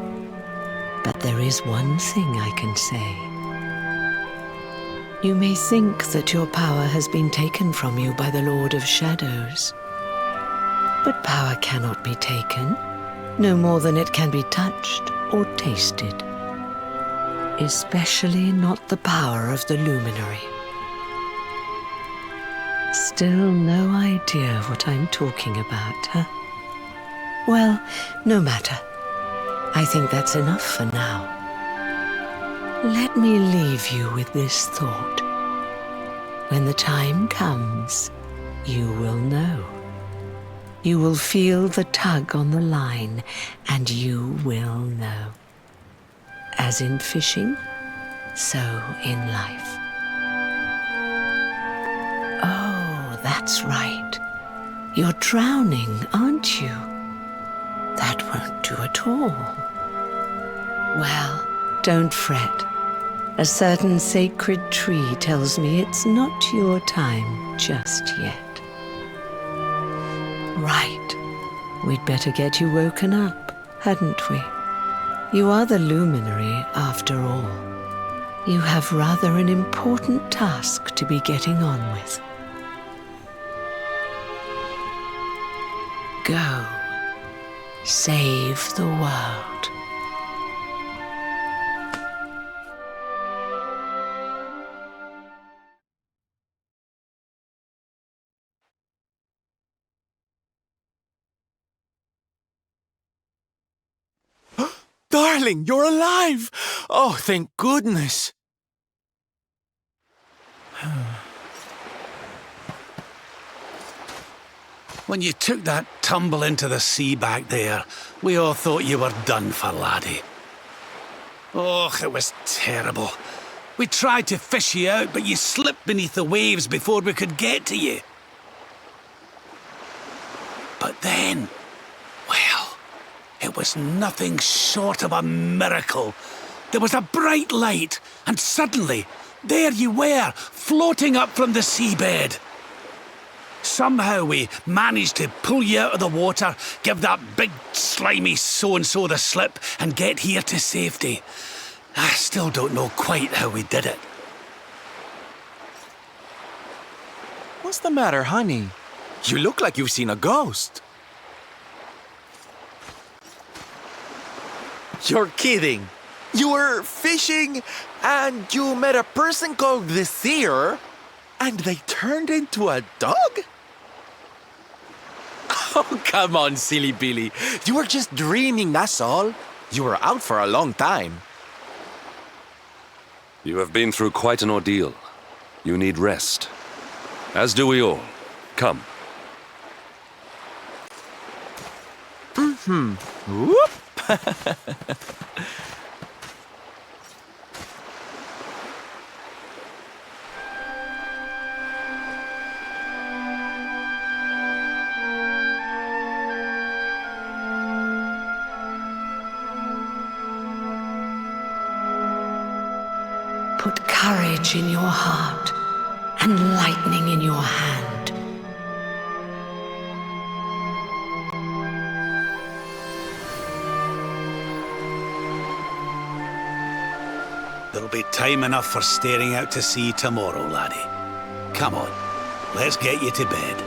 But there is one thing I can say. You may think that your power has been taken from you by the Lord of Shadows. But power cannot be taken, no more than it can be touched or tasted. Especially not the power of the luminary. Still no idea what I'm talking about, huh? Well, no matter. I think that's enough for now. Let me leave you with this thought. When the time comes, you will know. You will feel the tug on the line, and you will know. As in fishing, so in life. Oh, that's right. You're drowning, aren't you? That won't do at all. Well, don't fret. A certain sacred tree tells me it's not your time just yet. Right. We'd better get you woken up, hadn't we? You are the luminary, after all. You have rather an important task to be getting on with. Go. Save the world. Darling, you're alive! Oh, thank goodness. When you took that tumble into the sea back there, we all thought you were done for, laddie. Oh, it was terrible. We tried to fish you out, but you slipped beneath the waves before we could get to you. But then, well, it was nothing short of a miracle. There was a bright light, and suddenly, there you were, floating up from the seabed. Somehow we managed to pull you out of the water, give that big slimy so-and-so the slip, and get here to safety. I still don't know quite how we did it. What's the matter, honey? You look like you've seen a ghost. You're kidding. You were fishing, and you met a person called the Seer, and they turned into a dog? Oh, come on, silly Billy. You were just dreaming, that's all. You were out for a long time. You have been through quite an ordeal. You need rest. As do we all. Come. Whoop! Put courage in your heart and lightning in your hand. There'll be time enough for staring out to sea tomorrow, laddie. Come on, let's get you to bed.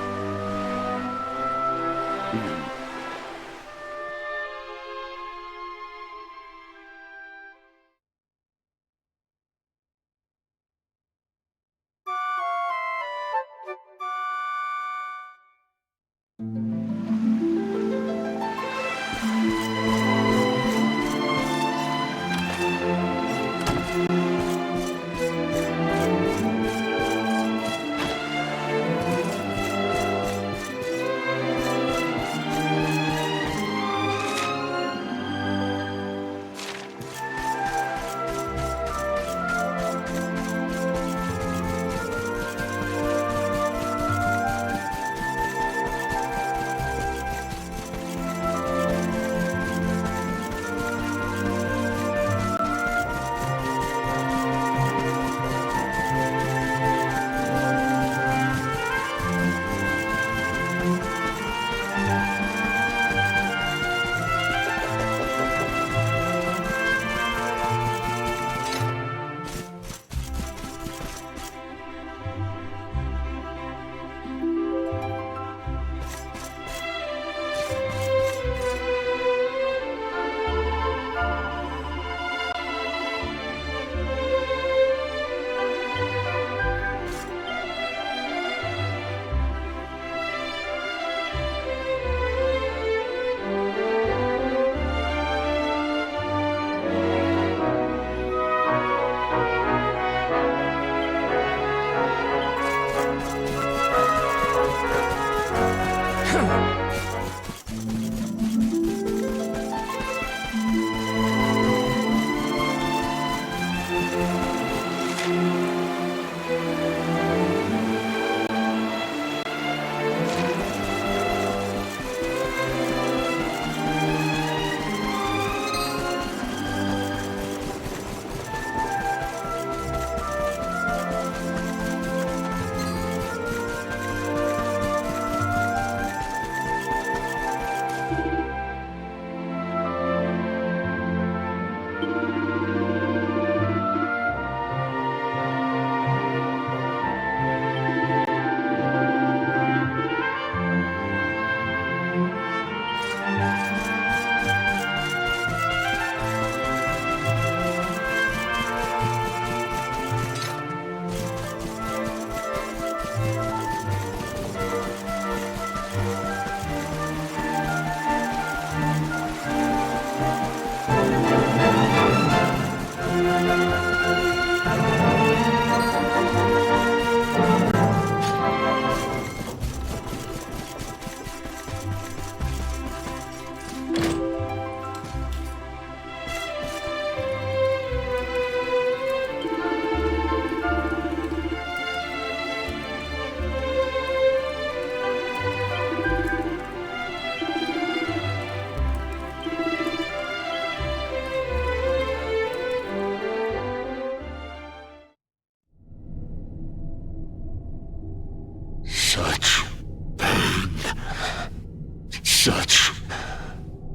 such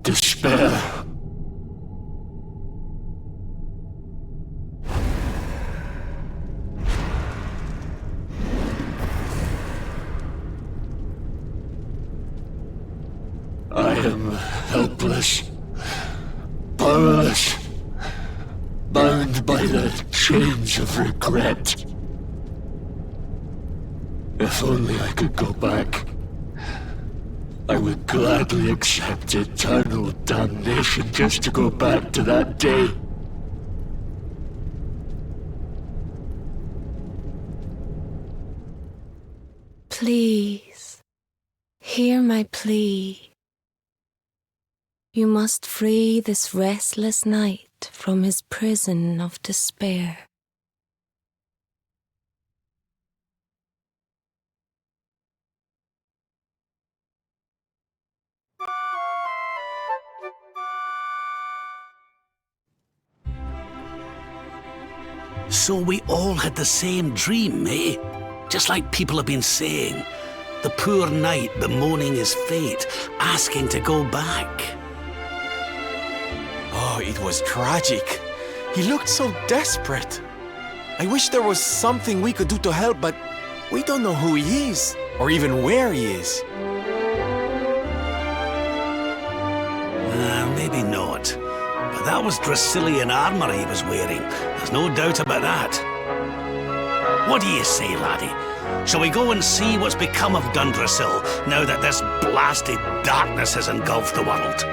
despair. I am helpless, powerless, bound by the chains of regret. If only I could go back, I would gladly accept eternal damnation just to go back to that day. Please, hear my plea. You must free this restless knight from his prison of despair. So we all had the same dream, eh? Just like people have been saying. The poor knight bemoaning his fate, asking to go back. Oh, it was tragic. He looked so desperate. I wish there was something we could do to help, but we don't know who he is, or even where he is. Maybe not. But that was Dracilian armor he was wearing. There's no doubt about that. What do you say, laddie? Shall we go and see what's become of Dundrasil now that this blasted darkness has engulfed the world?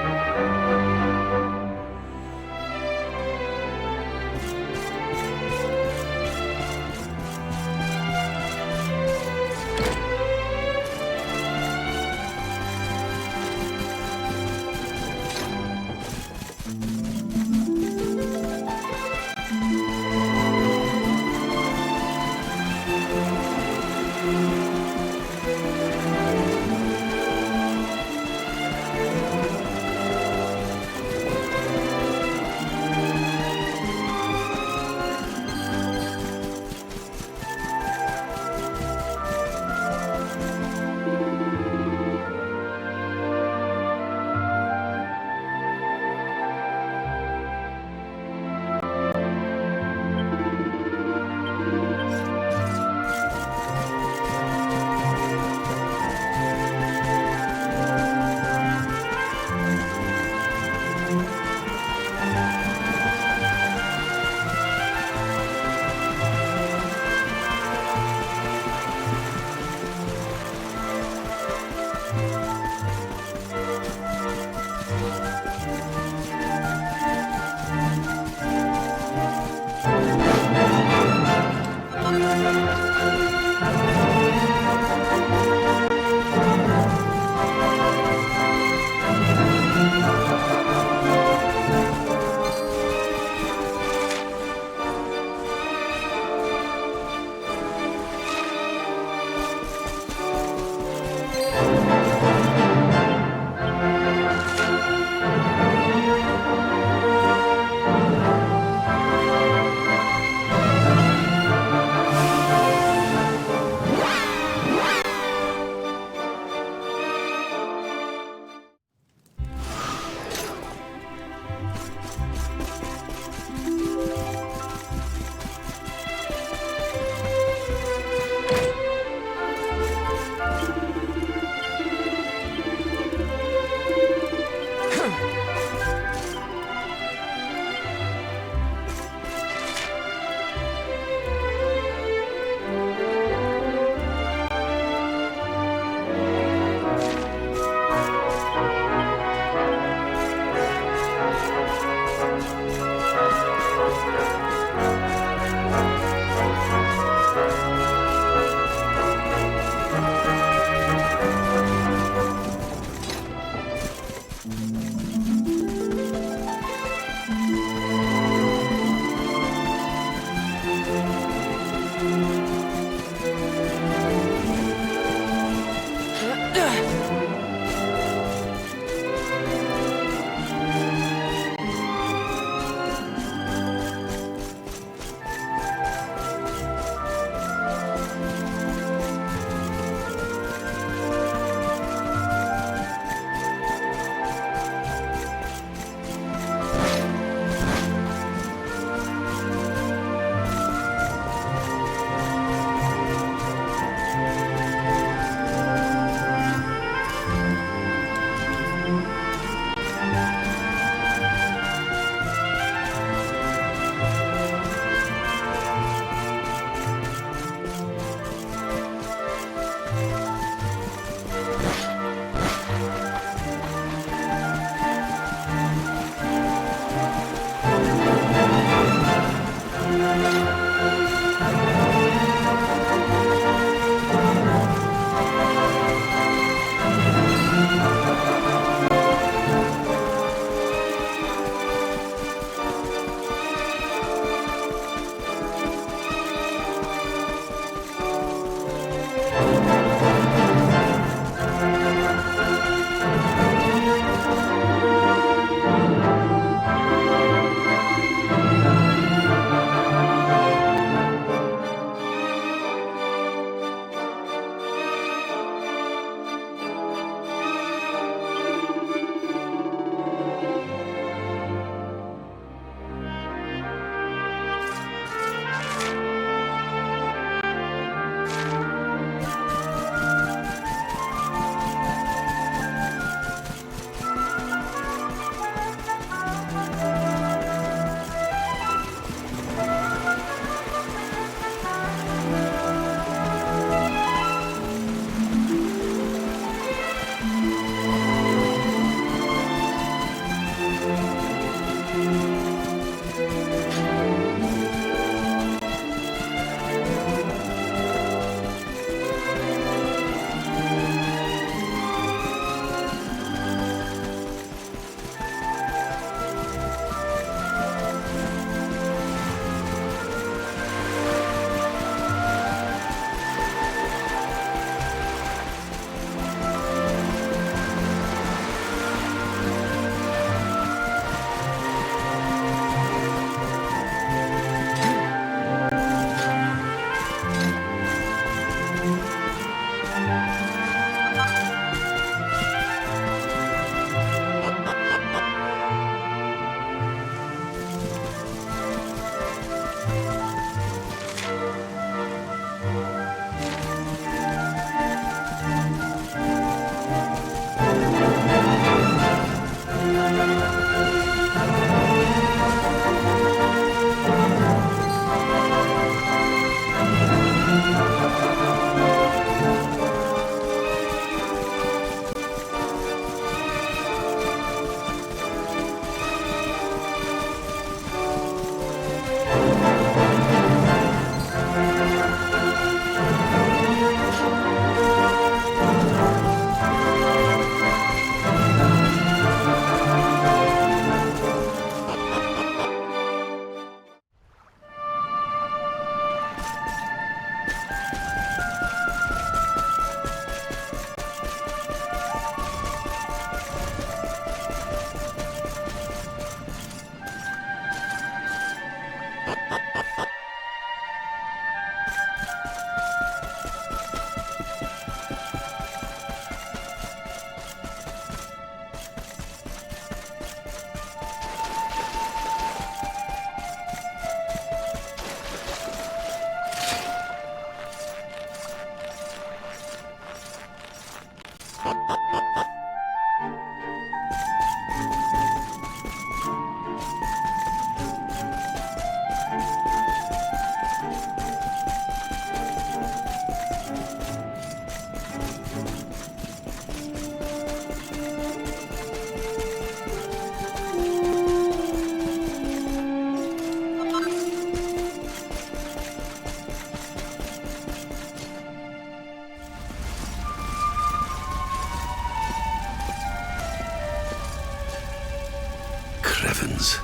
heavens.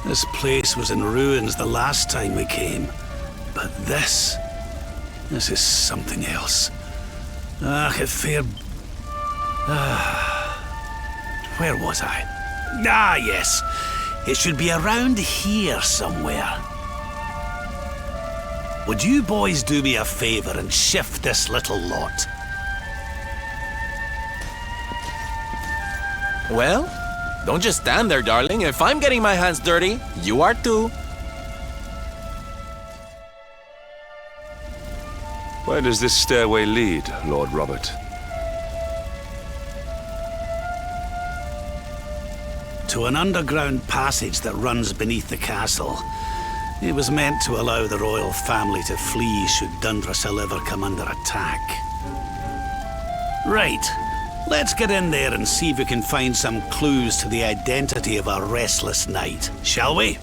This place was in ruins the last time we came. But this is something else. 𝐷𝐸𝐻𝐵. Where was I? Ah, yes. It should be around here somewhere. Would you boys do me a favor and shift this little lot? Well, don't just stand there, darling. If I'm getting my hands dirty, you are too. Where does this stairway lead, Lord Robert? To an underground passage that runs beneath the castle. It was meant to allow the royal family to flee should Dundrasil ever come under attack. Right. Let's get in there and see if we can find some clues to the identity of our restless knight, shall we?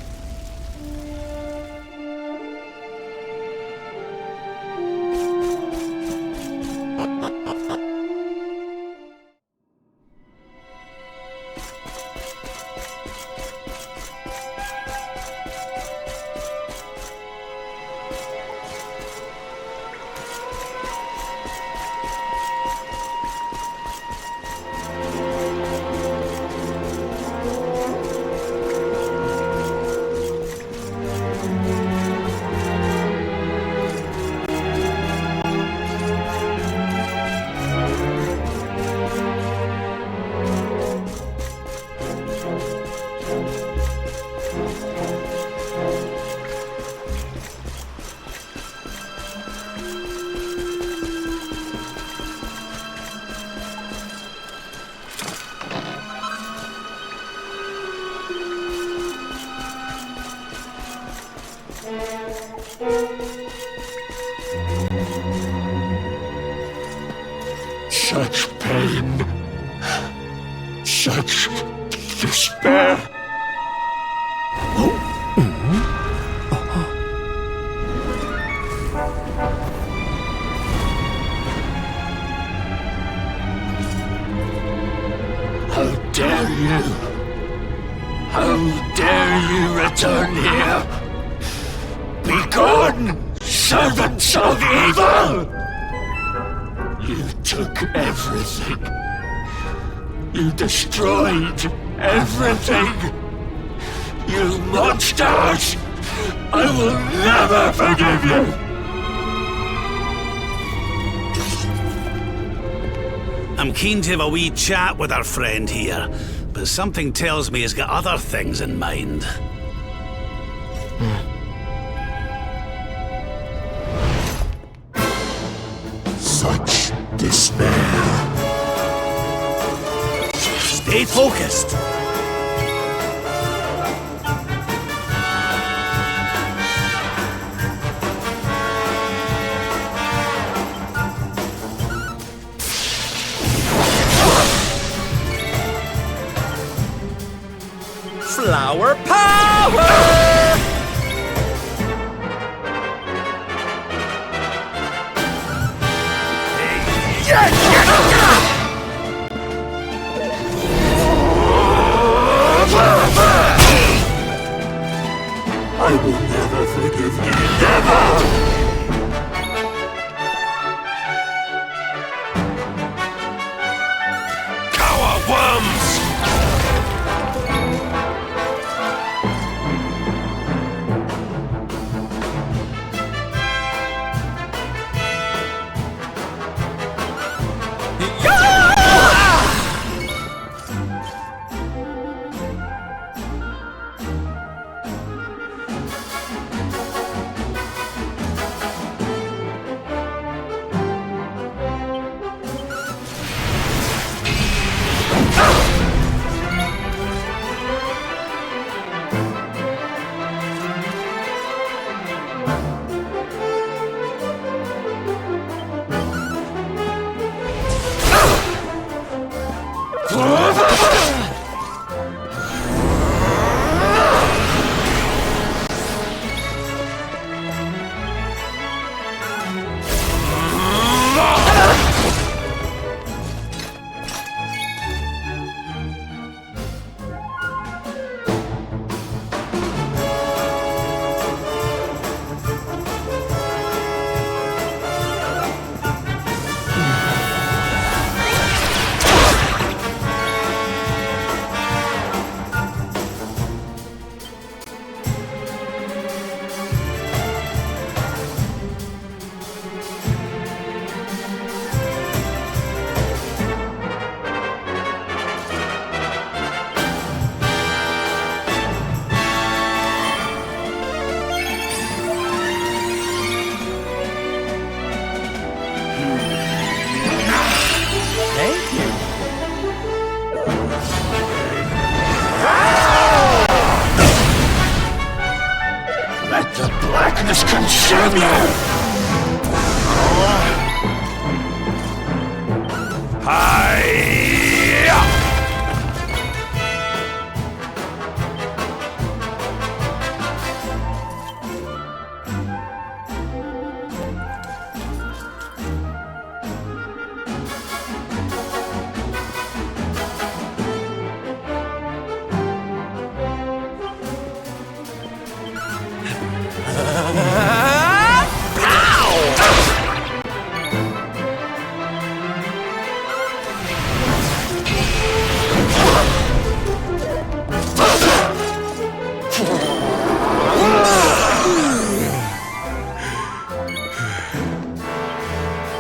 Such pain, such despair. How dare you? How dare you return here? Begone, servants of evil! You took everything. You destroyed everything. You monsters! I will never forgive you! I'm keen to have a wee chat with our friend here, but something tells me he's got other things in mind. Such despair. Stay focused. Flower power! I will never forgive you, never! Cower worms!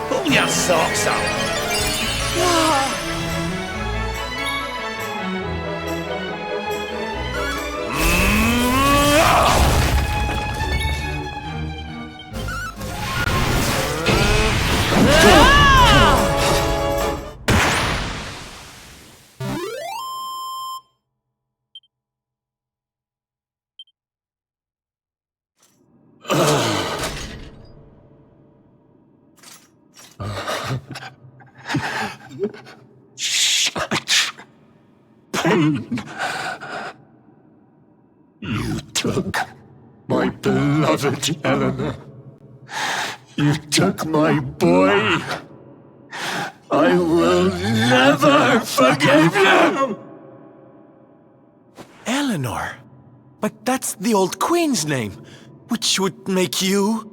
Pull your socks up. Such pain. You took my beloved Eleanor. You took my boy. I will never forgive you! Eleanor? But that's the old queen's name, which would make you...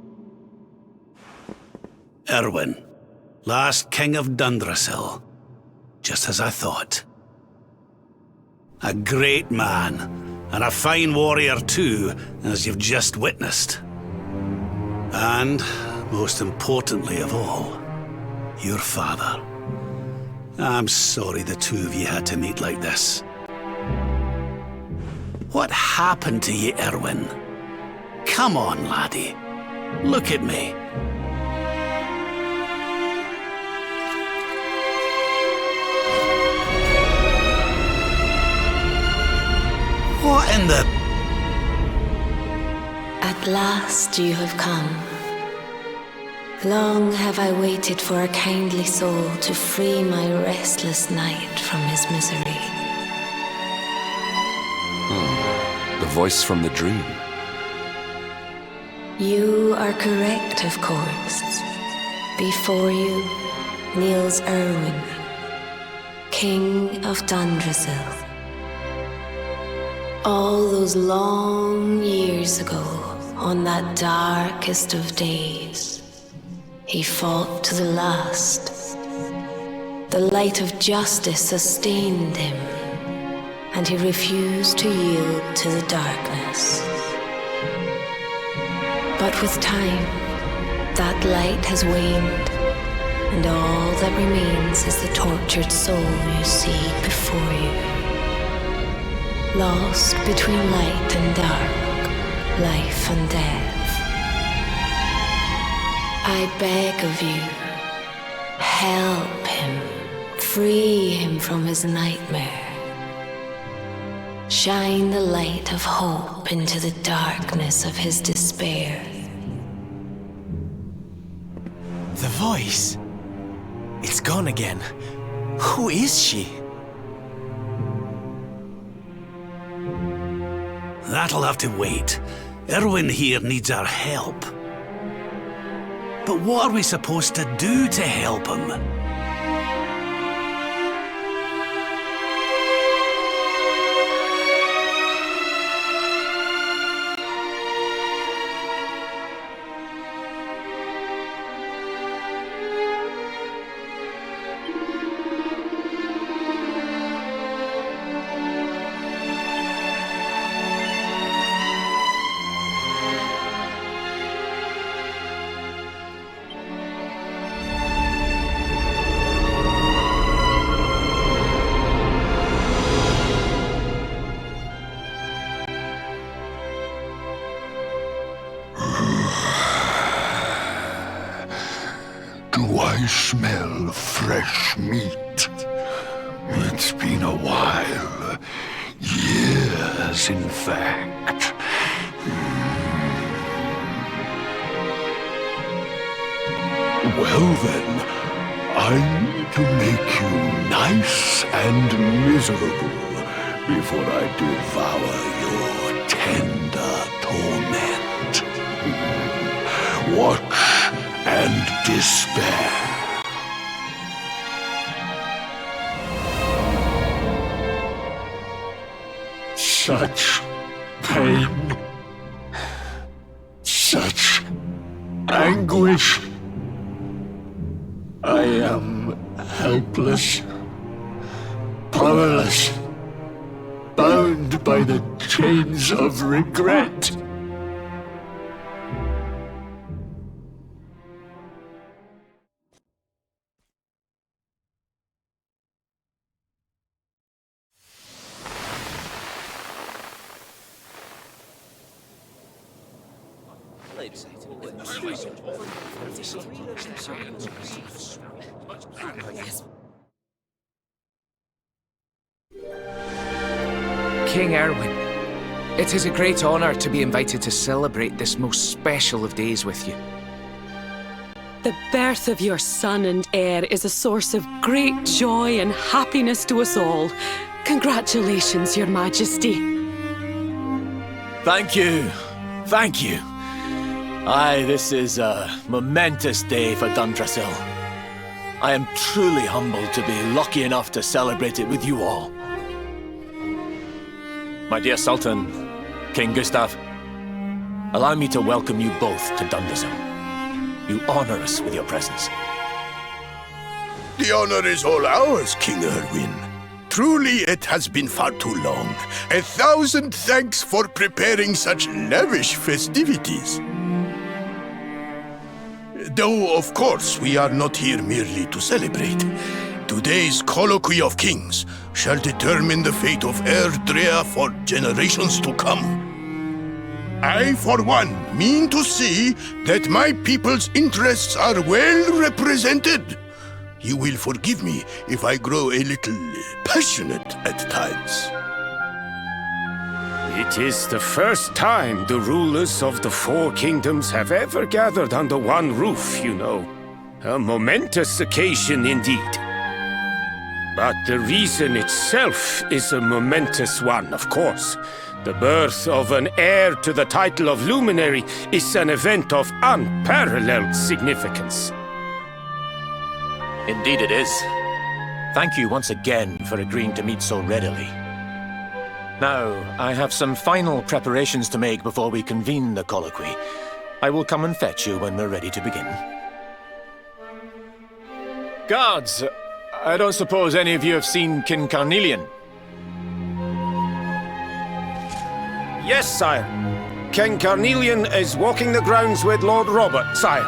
Erwin, last king of Dundrasil. Just as I thought. A great man, and a fine warrior too, as you've just witnessed. And, most importantly of all, your father. I'm sorry the two of you had to meet like this. What happened to you, Erwin? Come on, laddie. Look at me. What in the... At last you have come. Long have I waited for a kindly soul to free my restless knight from his misery. The voice from the dream. You are correct, of course. Before you kneels Erwin, King of Dundrasil. All those long years ago, on that darkest of days, he fought to the last. The light of justice sustained him, and he refused to yield to the darkness. But with time, that light has waned, and all that remains is the tortured soul you see before you. Lost between light and dark, life and death. I beg of you, help him, free him from his nightmare. Shine the light of hope into the darkness of his despair. The voice. It's gone again. Who is she? That'll have to wait. Erwin here needs our help. But what are we supposed to do to help him? Do I smell fresh meat? It's been a while. Years, in fact. Well then, I'm to make you nice and miserable before I devour your tender torment. Watch and despair. Such pain, such anguish. I am helpless, powerless, bound by the chains of regret. King Erwin, it is a great honor to be invited to celebrate this most special of days with you. The birth of your son and heir is a source of great joy and happiness to us all. Congratulations, Your Majesty. Thank you. Thank you. Aye, this is a momentous day for Dundrasil. I am truly humbled to be lucky enough to celebrate it with you all. My dear Sultan, King Gustav, allow me to welcome you both to Dundrasil. You honor us with your presence. The honor is all ours, King Erwin. Truly, it has been far too long. 1,000 thanks for preparing such lavish festivities. Though, of course, we are not here merely to celebrate. Today's colloquy of kings shall determine the fate of Erdrea for generations to come. I, for one, mean to see that my people's interests are well represented. You will forgive me if I grow a little passionate at times. It is the first time the rulers of the four kingdoms have ever gathered under one roof, you know. A momentous occasion indeed. But the reason itself is a momentous one, of course. The birth of an heir to the title of luminary is an event of unparalleled significance. Indeed it is. Thank you once again for agreeing to meet so readily. Now, I have some final preparations to make before we convene the colloquy. I will come and fetch you when we're ready to begin. Guards, I don't suppose any of you have seen King 𝐾𝐤𝐿? Yes, sire. King 𝐾𝐤𝐿 is walking the grounds with Lord Robert, sire.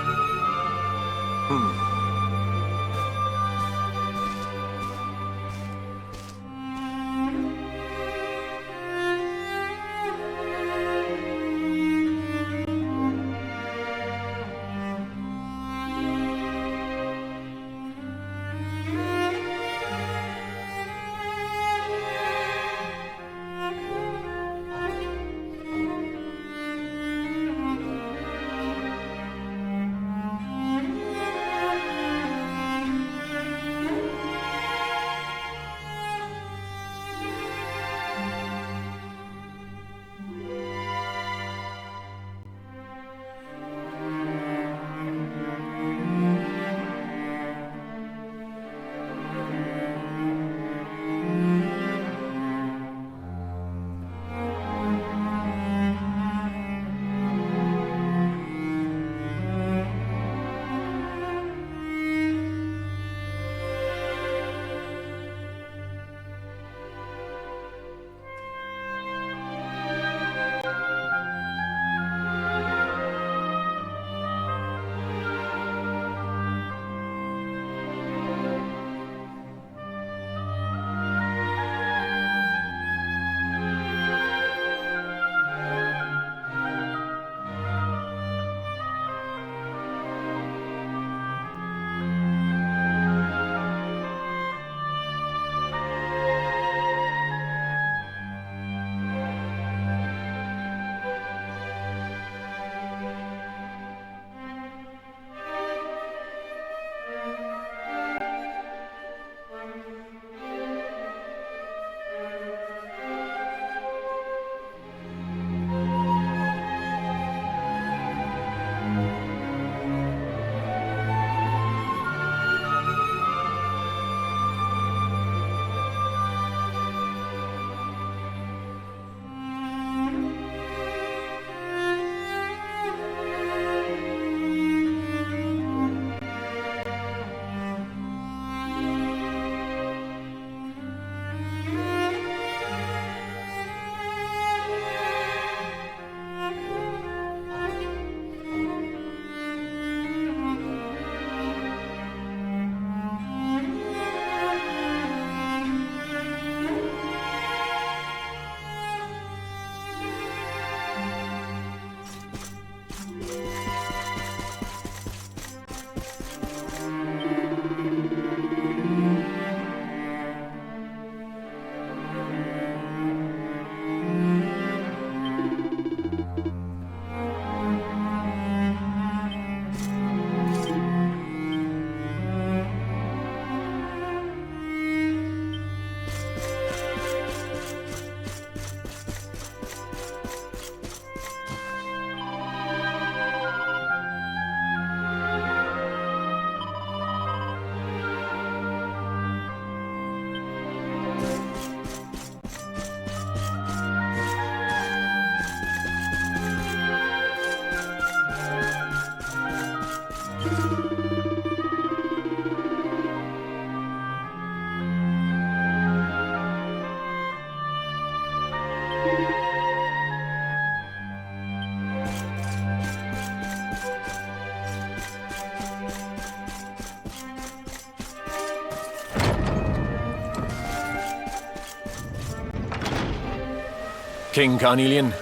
King Carnelian,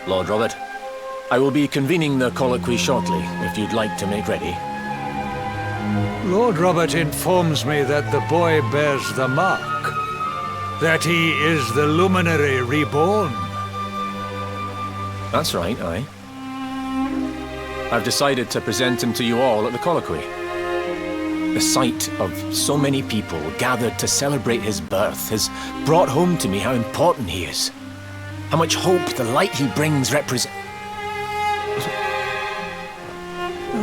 Lord Robert, I will be convening the colloquy shortly, if you'd like to make ready. Lord Robert informs me that the boy bears the mark, that he is the luminary reborn. That's right, aye. I've decided to present him to you all at the colloquy. The sight of so many people gathered to celebrate his birth has brought home to me how important he is. How much hope the light he brings represents.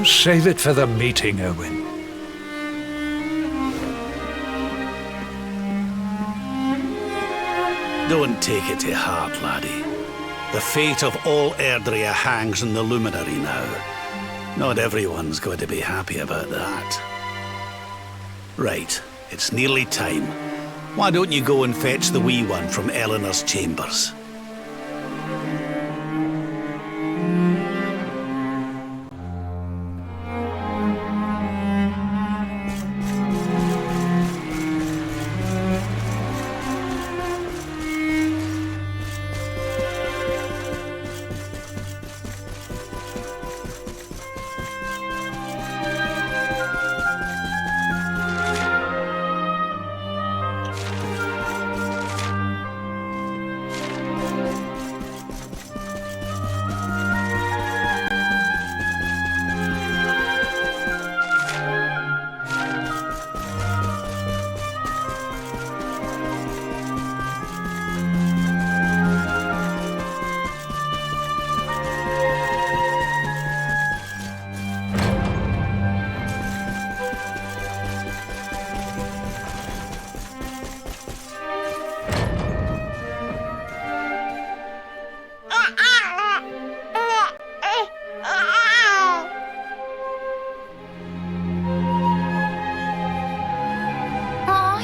Save it for the meeting, Owen. Don't take it to heart, laddie. The fate of all 𝐴𝐼𝐼𝐼 hangs in the luminary now. Not everyone's going to be happy about that. Right, it's nearly time. Why don't you go and fetch the wee one from Eleanor's chambers?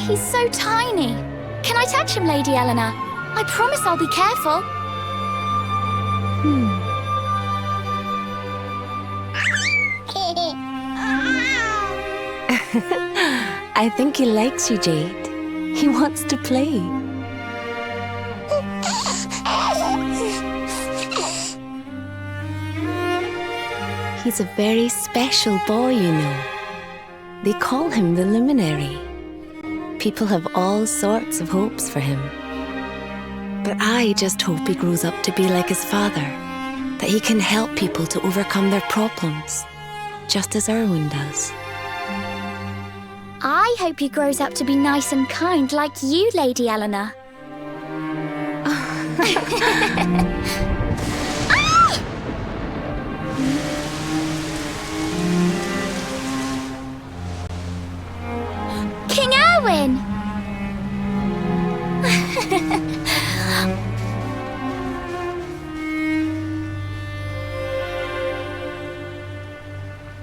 He's so tiny. Can I touch him, Lady Eleanor? I promise I'll be careful. I think he likes you, Jade. He wants to play. He's a very special boy, you know. They call him the Luminary. People have all sorts of hopes for him. But I just hope he grows up to be like his father, that he can help people to overcome their problems, just as Erwin does. I hope he grows up to be nice and kind like you, Lady Eleanor. King Erwin!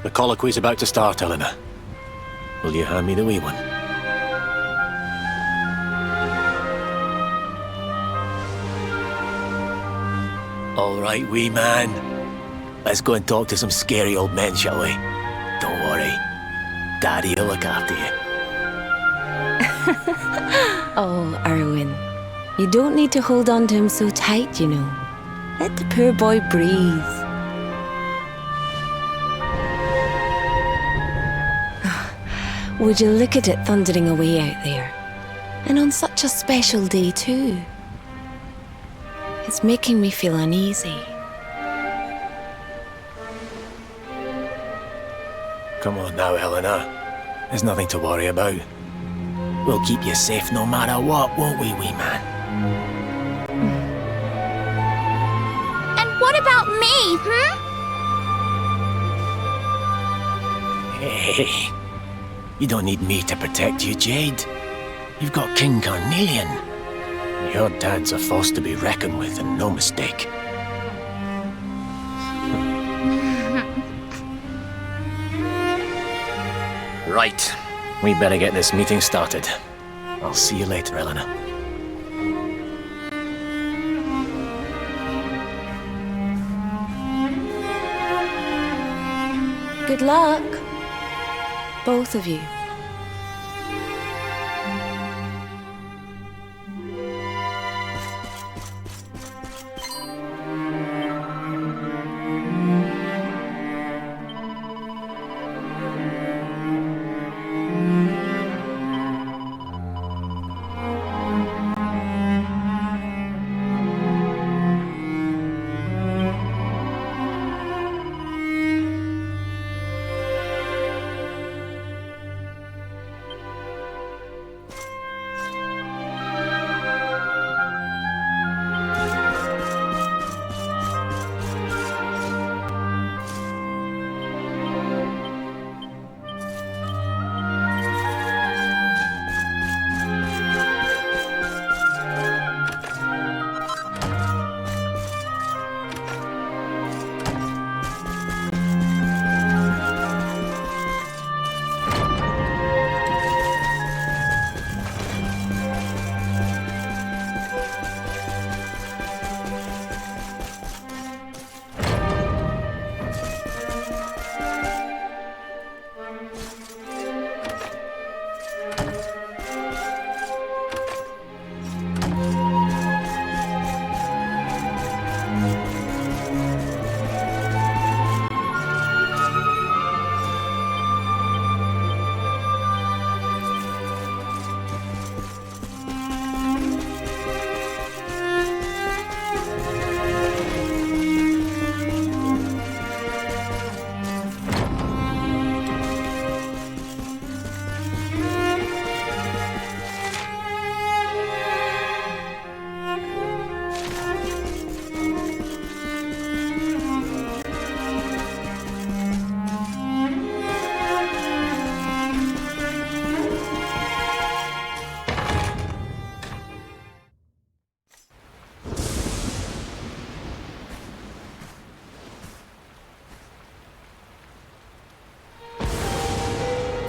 The colloquy's about to start, Eleanor. Will you hand me the wee one? All right, wee man. Let's go and talk to some scary old men, shall we? Don't worry. Daddy will look after you. Oh, Erwin. You don't need to hold on to him so tight, you know. Let the poor boy breathe. Would you look at it thundering away out there? And on such a special day, too. It's making me feel uneasy. Come on now, Eleanor. There's nothing to worry about. We'll keep you safe no matter what, won't we, wee man? And what about me, Hey, you don't need me to protect you, Jade. You've got King Carnelian. Your dad's a force to be reckoned with, and no mistake. Right. We better get this meeting started. I'll see you later, Eleanor. Good luck, both of you.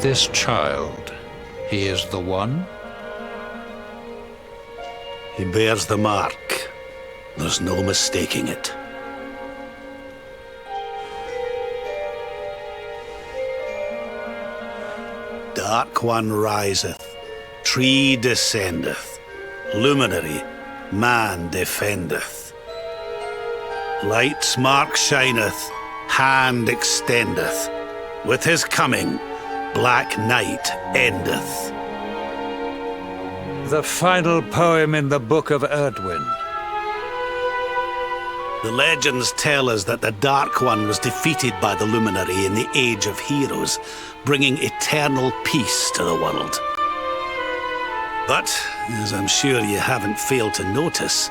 This child, he is the one? He bears the mark. There's no mistaking it. Dark One riseth, tree descendeth, luminary, man defendeth. Light's mark shineth, hand extendeth. With his coming, black night endeth. The final poem in the Book of Erdwin. The legends tell us that the Dark One was defeated by the Luminary in the Age of Heroes, bringing eternal peace to the world. But, as I'm sure you haven't failed to notice,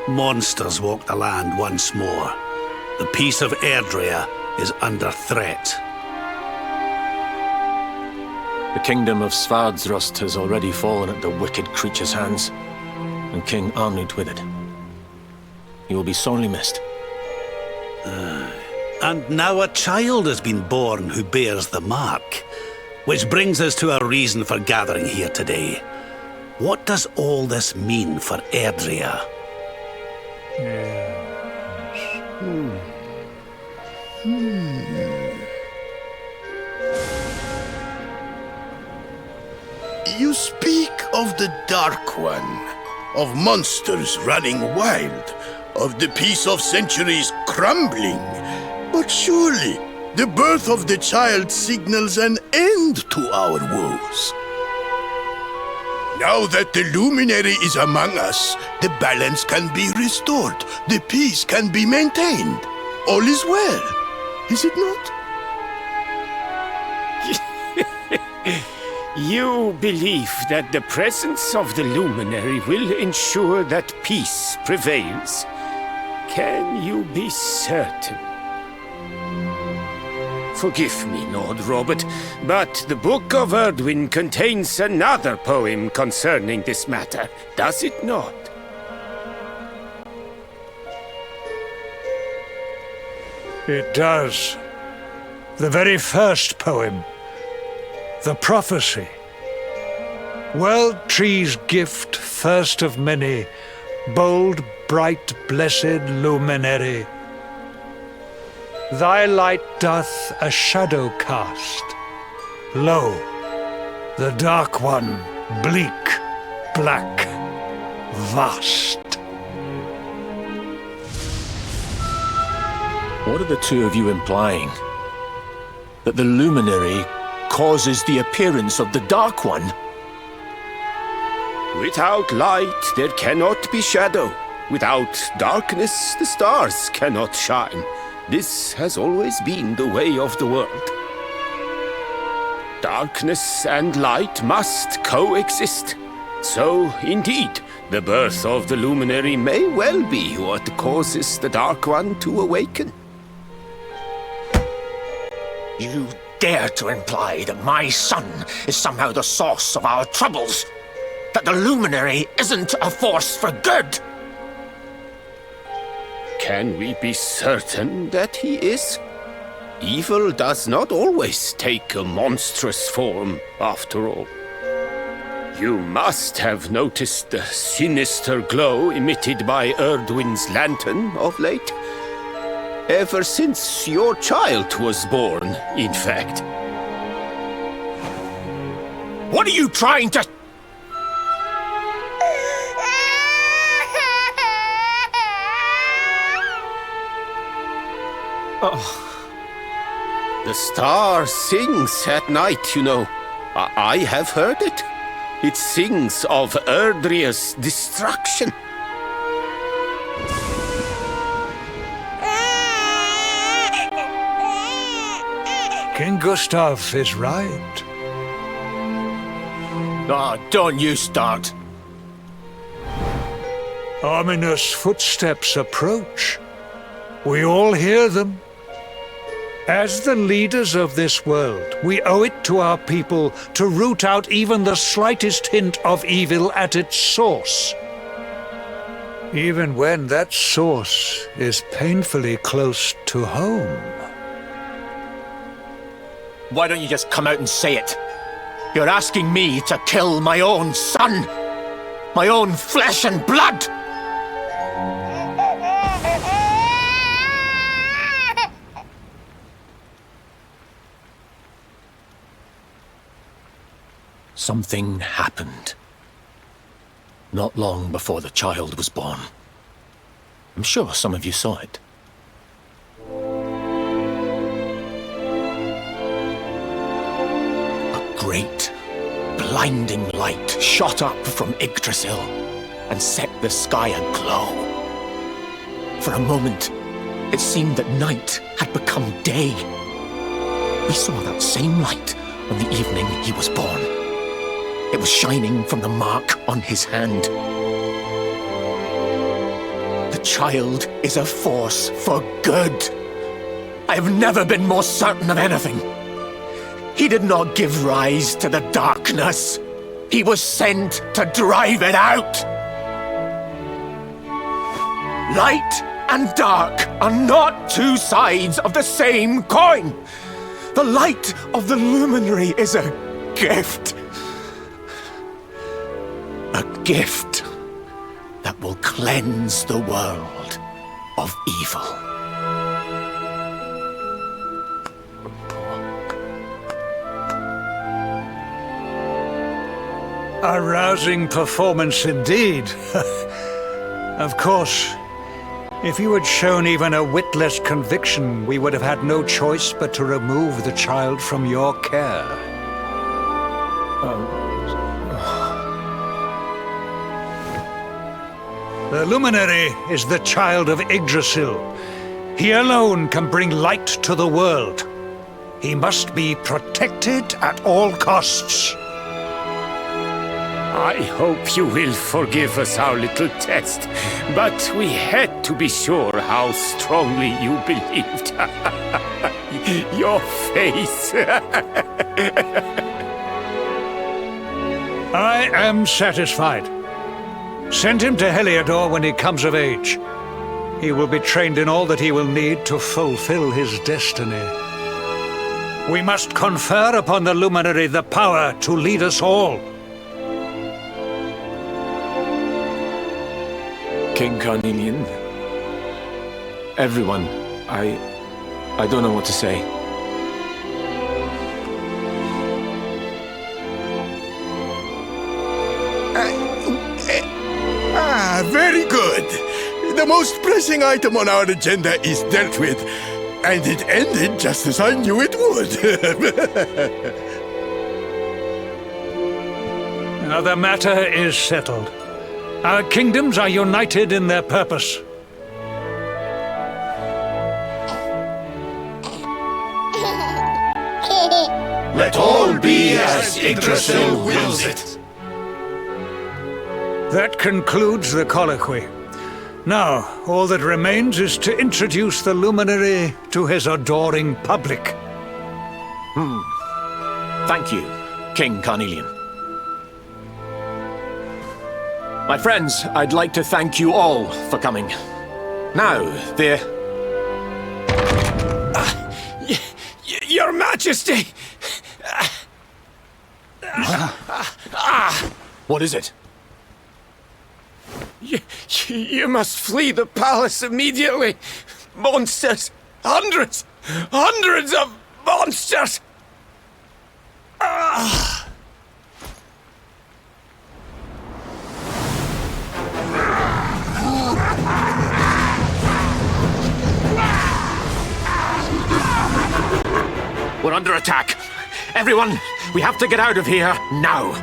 monsters walk the land once more. The peace of Erdrea is under threat. The kingdom of Svadsrust has already fallen at the wicked creature's hands, and King Arnud with it. You will be sorely missed. And now a child has been born who bears the mark, which brings us to our reason for gathering here today. What does all this mean for Erdrea? You speak of the Dark One, of monsters running wild, of the peace of centuries crumbling. But surely, the birth of the child signals an end to our woes. Now that the Luminary is among us, the balance can be restored, the peace can be maintained. All is well, is it not? You believe that the presence of the Luminary will ensure that peace prevails. Can you be certain? Forgive me, Lord Robert, but the Book of Erdwin contains another poem concerning this matter, does it not? It does. The very first poem. The prophecy. World tree's gift, first of many, bold, bright, blessed luminary. Thy light doth a shadow cast. Lo, the dark one, bleak, black, vast. What are the two of you implying? That the luminary causes the appearance of the Dark One? Without light, there cannot be shadow. Without darkness, the stars cannot shine. This has always been the way of the world. Darkness and light must coexist. So, indeed, the birth of the luminary may well be what causes the Dark One to awaken. You dare to imply that my son is somehow the source of our troubles? That the luminary isn't a force for good? Can we be certain that he is? Evil does not always take a monstrous form, after all. You must have noticed the sinister glow emitted by Erdwin's lantern of late. Ever since your child was born, in fact. What are you trying to... The star sings at night, you know. I have heard it. It sings of Erdria's destruction. King Gustav is right. Oh, don't you start. Ominous footsteps approach. We all hear them. As the leaders of this world, we owe it to our people to root out even the slightest hint of evil at its source. Even when that source is painfully close to home. Why don't you just come out and say it? You're asking me to kill my own son! My own flesh and blood! Something happened. Not long before the child was born. I'm sure some of you saw it. A great, blinding light shot up from Yggdrasil and set the sky aglow. For a moment, it seemed that night had become day. We saw that same light on the evening he was born. It was shining from the mark on his hand. The child is a force for good. I have never been more certain of anything. He did not give rise to the darkness. He was sent to drive it out. Light and dark are not two sides of the same coin. The light of the luminary is a gift. A gift that will cleanse the world of evil. A rousing performance indeed. Of course, if you had shown even a whit less conviction, we would have had no choice but to remove the child from your care. The luminary is the child of Yggdrasil. He alone can bring light to the world. He must be protected at all costs. I hope you will forgive us our little test, but we had to be sure how strongly you believed. Your face. I am satisfied. Send him to Heliodor when he comes of age. He will be trained in all that he will need to fulfill his destiny. We must confer upon the luminary the power to lead us all. King Carnelian. Everyone, I don't know what to say. Very good. The most pressing item on our agenda is dealt with, and it ended just as I knew it would. Now the matter is settled. Our kingdoms are united in their purpose. Let all be as Yggdrasil wills it. That concludes the colloquy. Now, all that remains is to introduce the luminary to his adoring public. Thank you, King Carnelian. My friends, I'd like to thank you all for coming. Now, Your Majesty! What is it? You must flee the palace immediately. Monsters! Hundreds of monsters! We're under attack. Everyone, we have to get out of here now.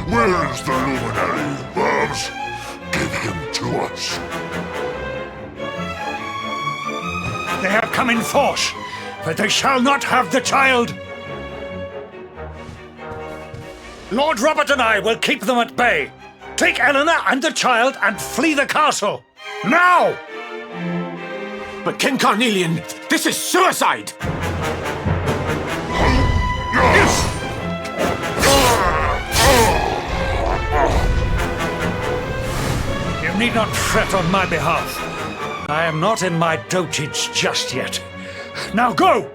Where is the luminary, Babs? Give him to us. They have come in force, but they shall not have the child. Lord Robert and I will keep them at bay. Take Eleanor and the child and flee the castle. Now! But King Carnelian, this is suicide! You need not fret on my behalf. I am not in my dotage just yet. Now go!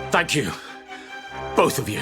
Thank you, both of you.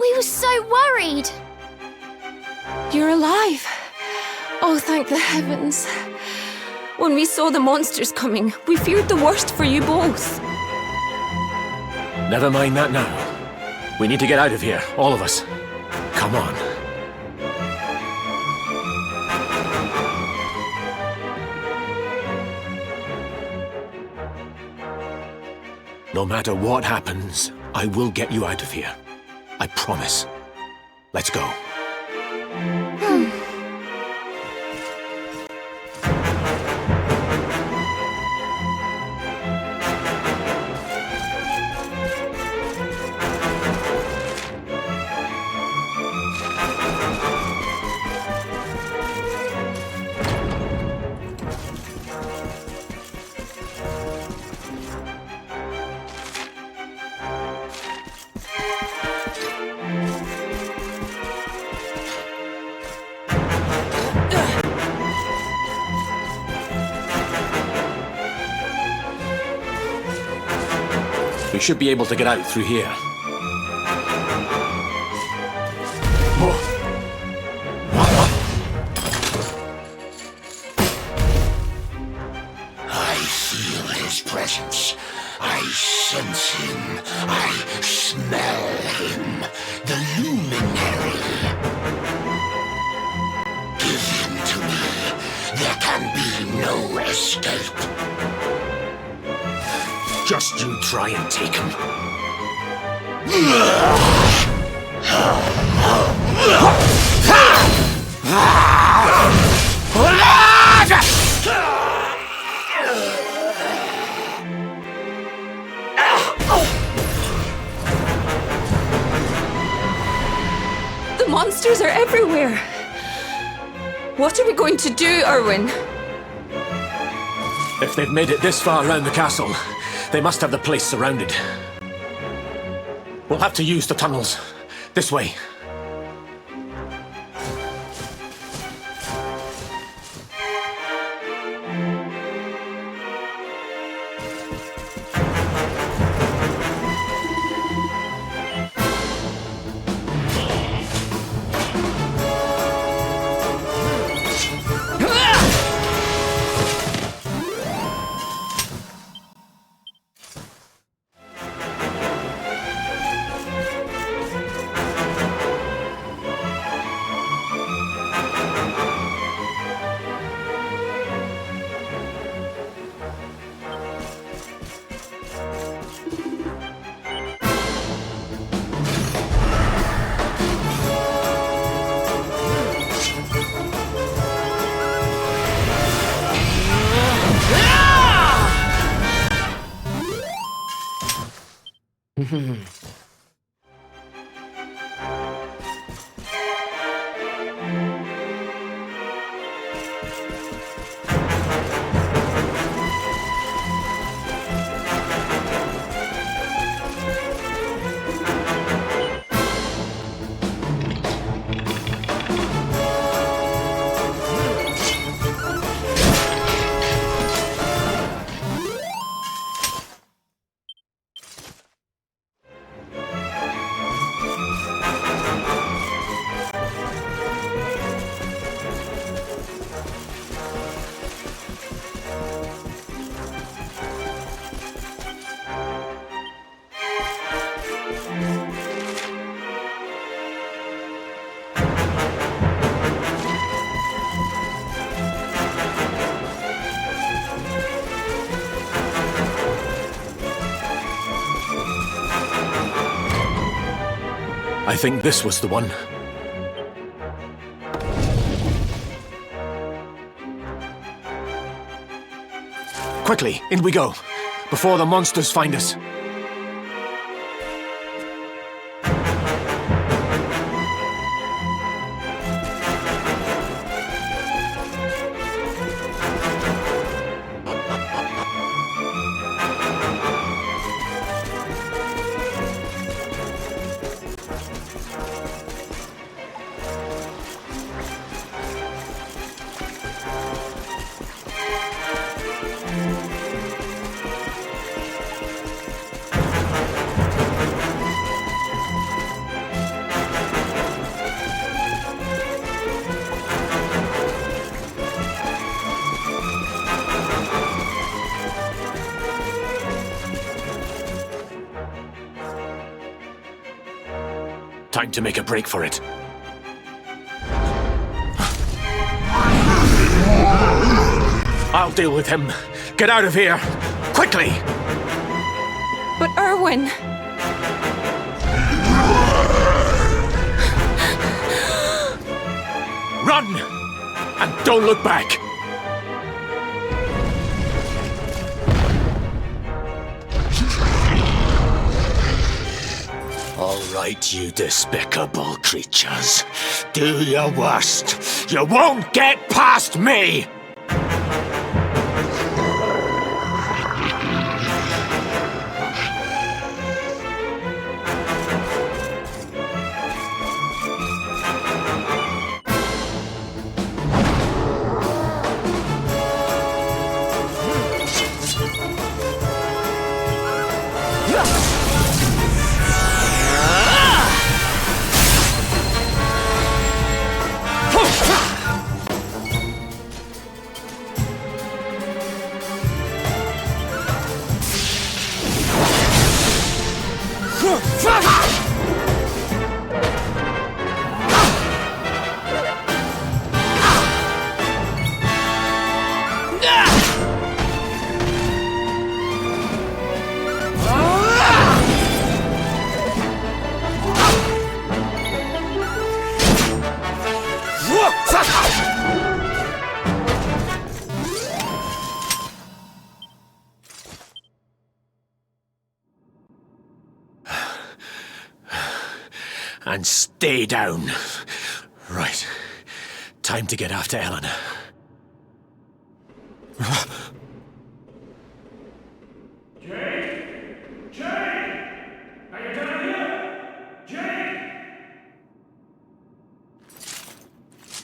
We were so worried. You're alive. Oh, thank the heavens. When we saw the monsters coming, we feared the worst for you both. Never mind that now. We need to get out of here, all of us. Come on. No matter what happens, I will get you out of here. I promise. Let's go. We should be able to get out through here. I feel his presence. I sense him. I smell him. The luminary. Give him to me. There can be no escape. Just you try and take him. The monsters are everywhere. What are we going to do, Erwin? If they've made it this far around the castle, they must have the place surrounded. We'll have to use the tunnels. This way. I think this was the one. Quickly, in we go, before the monsters find us. Time to make a break for it. I'll deal with him. Get out of here! Quickly! But Erwin... Run! And don't look back! All right, you despicable creatures. Do your worst. You won't get past me! And stay down. Right. Time to get after Eleanor.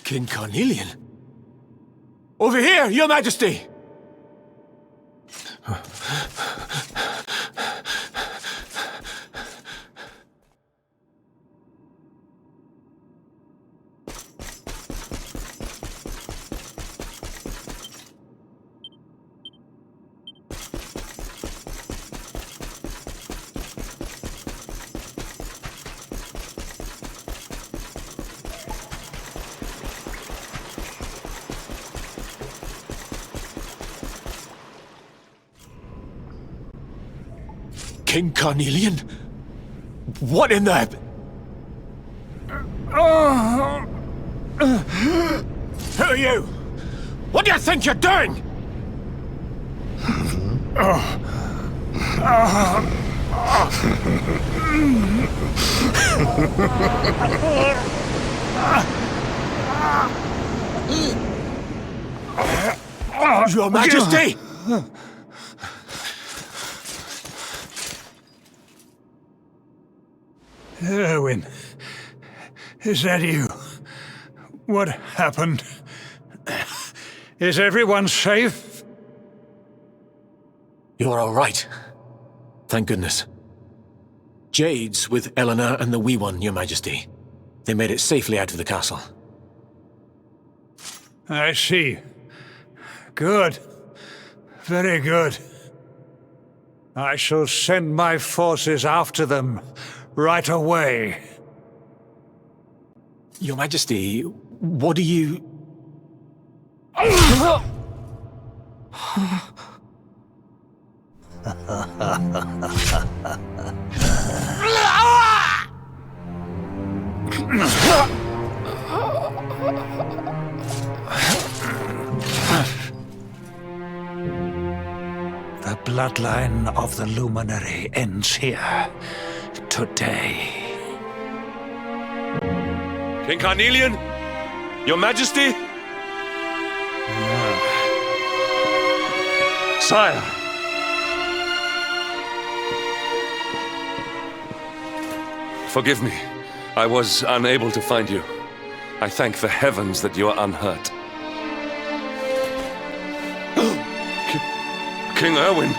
King Carnelian? Over here, Your Majesty! King Carnelian? What in the... Who are you? What do you think you're doing? Your Majesty! Erwin, is that you? What happened? Is everyone safe? You're all right. Thank goodness. Jade's with Eleanor and the wee one, Your Majesty. They made it safely out of the castle. I see. Good. Very good. I shall send my forces after them right away. Your Majesty, what do you... The bloodline of the Luminary ends here. Today. King Carnelian? Your Majesty? Sire! Forgive me. I was unable to find you. I thank the heavens that you are unhurt. King Erwin,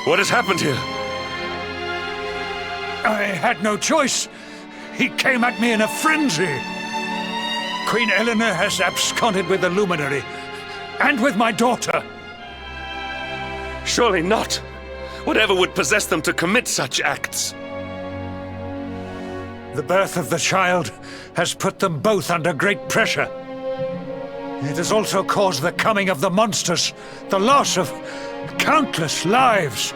what has happened here? I had no choice. He came at me in a frenzy. Queen Eleanor has absconded with the Luminary, and with my daughter. Surely not. Whatever would possess them to commit such acts? The birth of the child has put them both under great pressure. It has also caused the coming of the monsters, the loss of countless lives.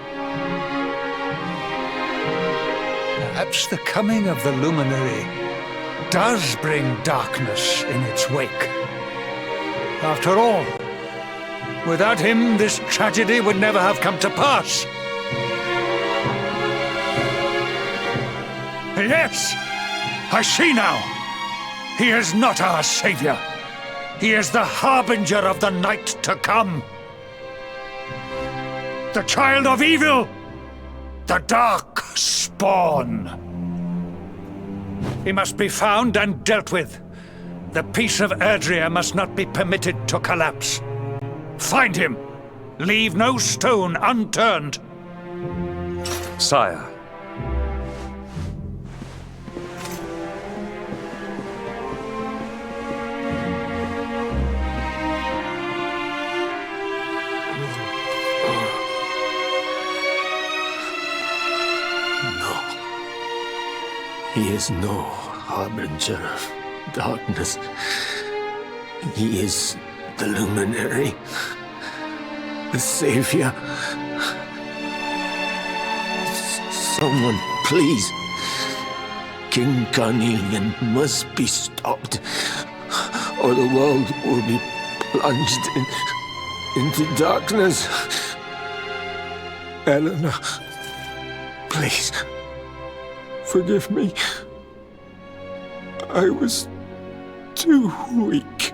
Perhaps the coming of the Luminary does bring darkness in its wake. After all, without him, this tragedy would never have come to pass. Yes, I see now. He is not our savior. He is the harbinger of the night to come. The child of evil. The dark spawn. He must be found and dealt with. The peace of 𝐷𝐷𝐸 must not be permitted to collapse. Find him. Leave no stone unturned. Sire. He is no harbinger of darkness. He is the Luminary, the Savior. Someone, please. King Carnelian must be stopped, or the world will be plunged into darkness. Eleanor, please. Forgive me. I was too weak.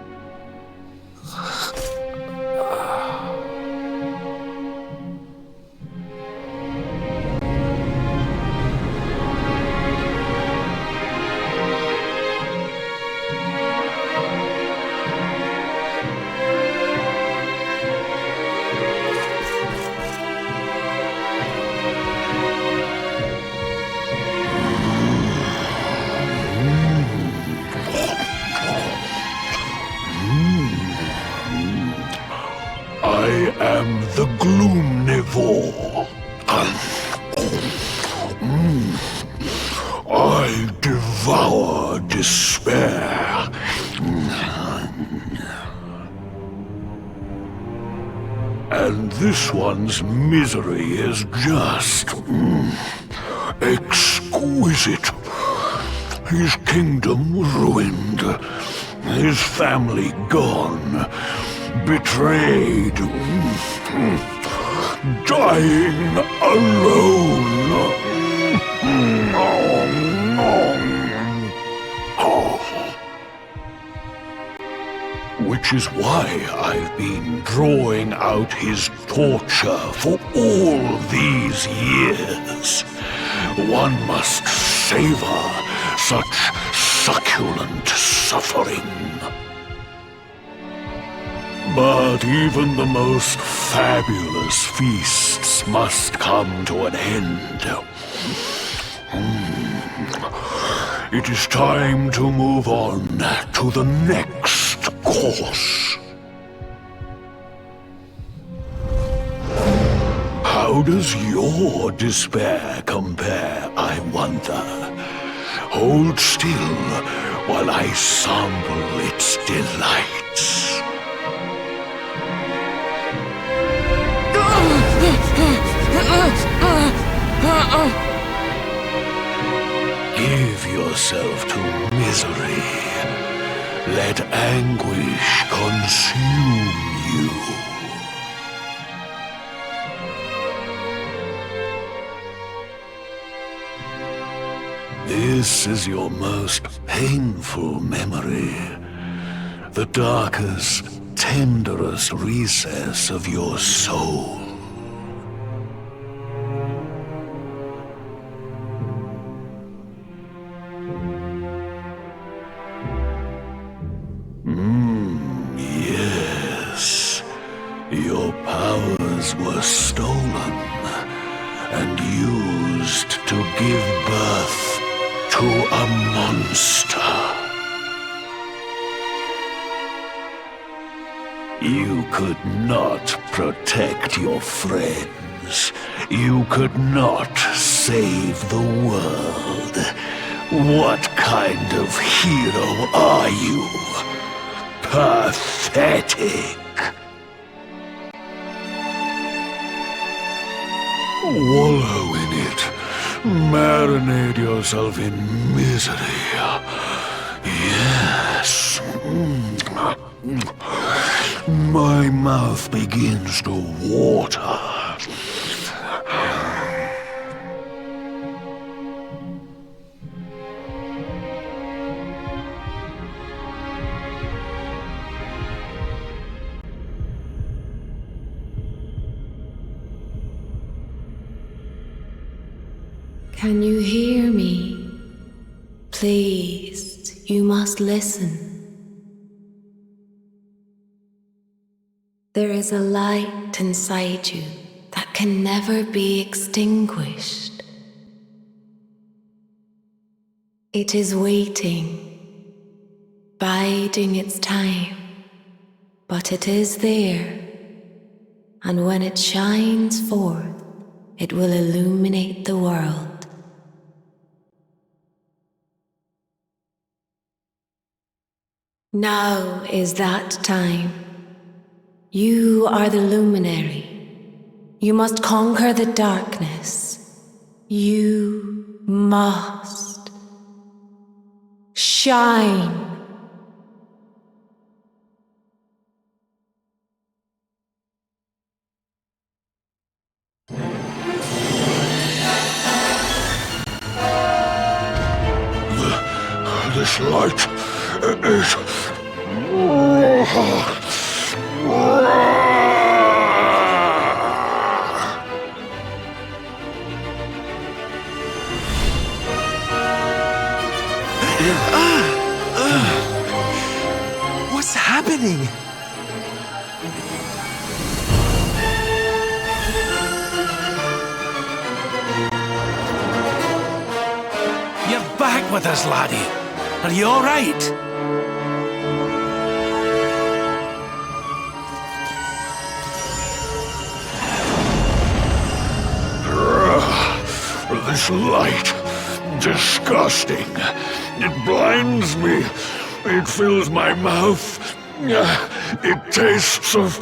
I am the 𝐿oomnivore. I devour despair. And this one's misery is just exquisite. His kingdom ruined, his family gone, betrayed, dying alone. Which is why I've been drawing out his torture for all these years. One must savor such succulent suffering. But even the most fabulous feasts must come to an end. It is time to move on to the next course. How does your despair compare, I wonder? Hold still while I sample its delights. Give yourself to misery. Let anguish consume you. This is your most painful memory. The darkest, tenderest recess of your soul. Yes. Your powers were stolen and used to give birth to a monster. You could not protect your friends. You could not save the world. What kind of hero are you? Pathetic. Wallow in it. Marinate yourself in misery. Yes. My mouth begins to water. Can you hear me? Please, you must listen. There is a light inside you that can never be extinguished. It is waiting, biding its time, but it is there, and when it shines forth, it will illuminate the world. Now is that time. You are the luminary. You must conquer the darkness. You must shine. This light What's happening? You're back with us, laddie. Are you all right? This light. Disgusting. It blinds me. It fills my mouth. It tastes of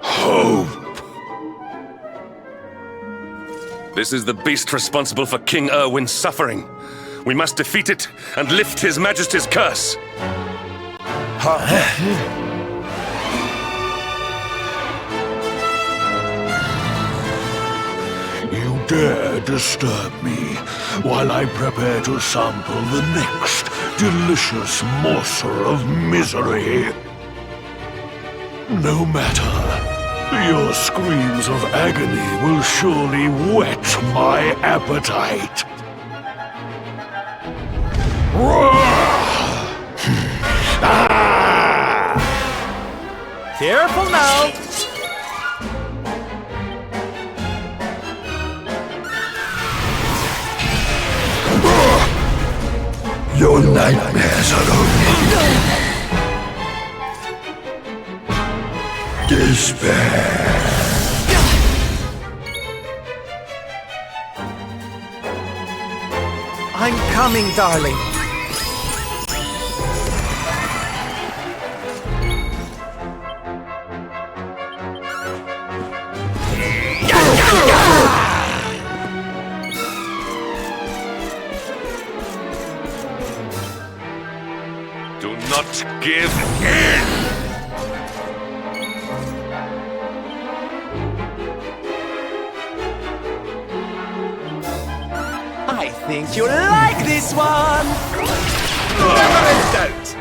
hope. This is the beast responsible for King Erwin's suffering. We must defeat it and lift His Majesty's curse. You dare disturb me while I prepare to sample the next delicious morsel of misery. No matter. Your screams of agony will surely whet my appetite. Careful now! Your nightmares are only despair. I'm coming, darling. Do not give in! I think you'll like this one! Never in doubt!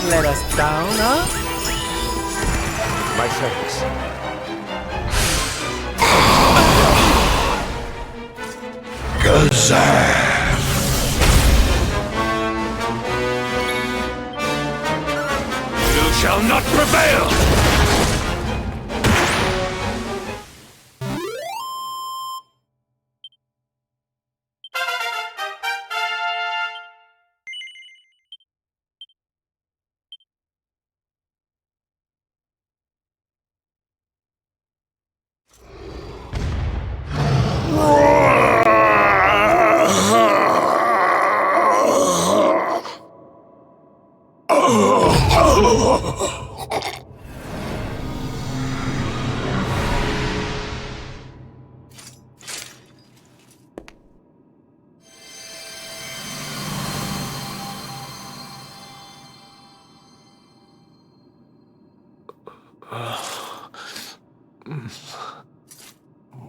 Let us down, huh? My thanks. Gazan! You shall not prevail!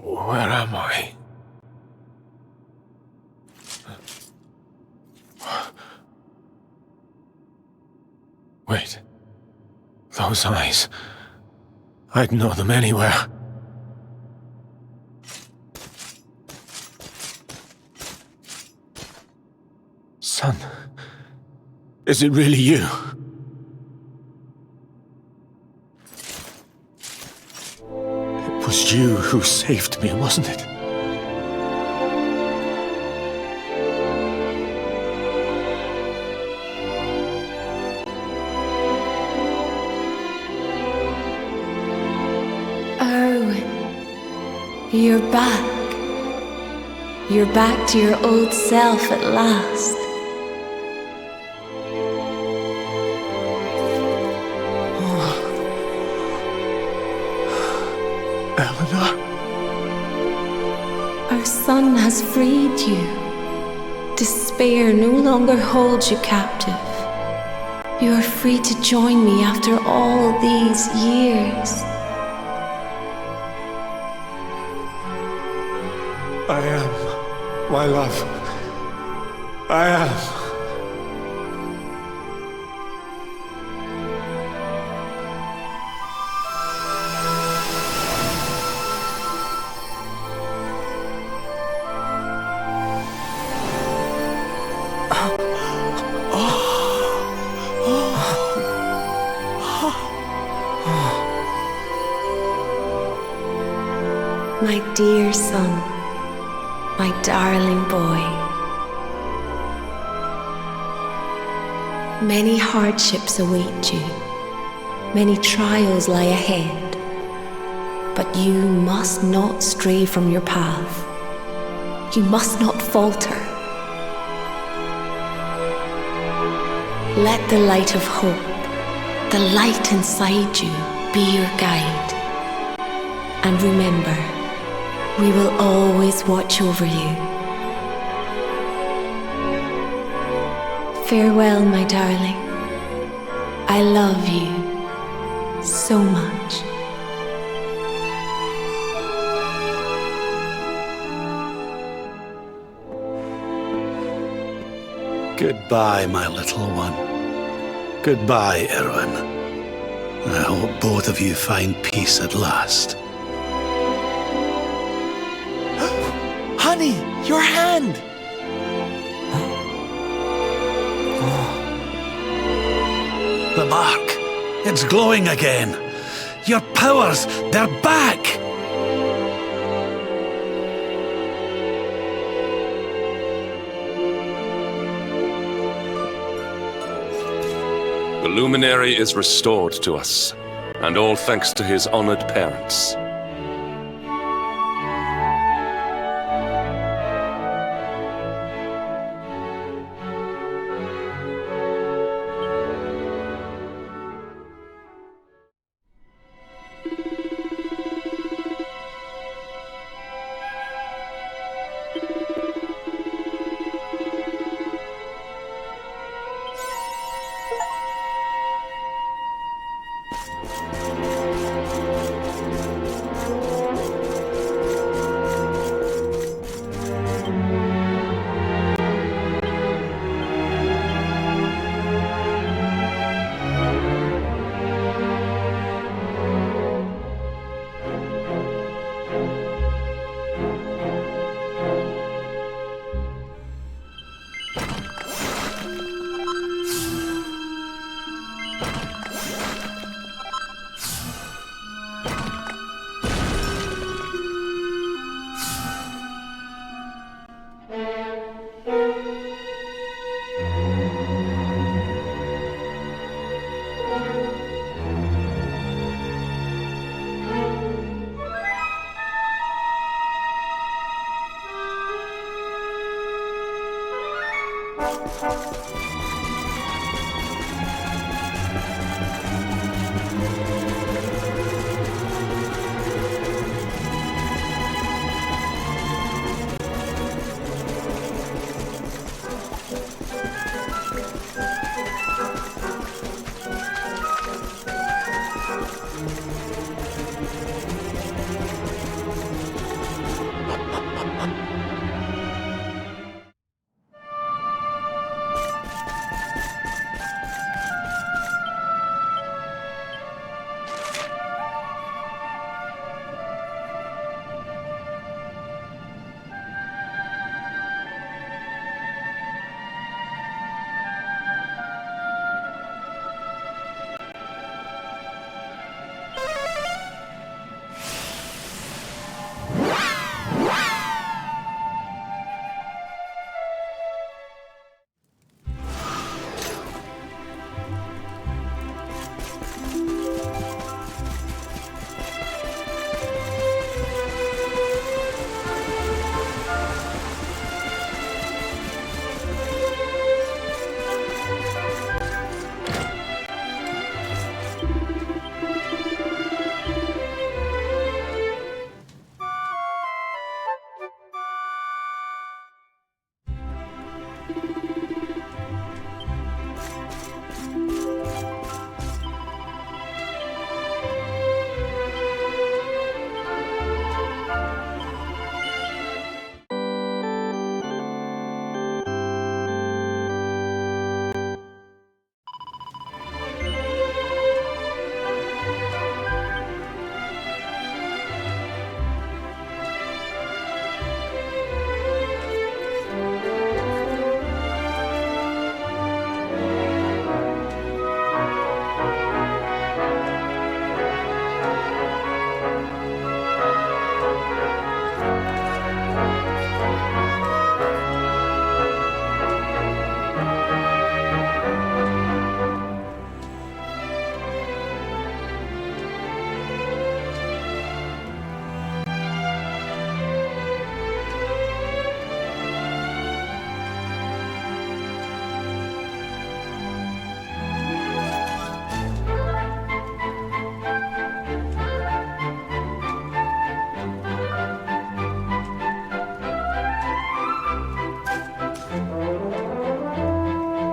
Where am I? Wait. Those eyes. I'd know them anywhere. Son, is it really you? It was you who saved me, wasn't it? You're back. You're back to your old self at last. Eleanor? Our son has freed you. Despair no longer holds you captive. You are free to join me after all these years. I am, my love. I am. My dear son, my darling boy. Many hardships await you, many trials lie ahead, but you must not stray from your path. You must not falter. Let the light of hope, the light inside you, be your guide. And remember, we will always watch over you. Farewell, my darling. I love you so much. Goodbye, my little one. Goodbye, Erwin. I hope both of you find peace at last. Honey, your hand! The mark. It's glowing again. Your powers, they're back! The luminary is restored to us, and all thanks to his honored parents.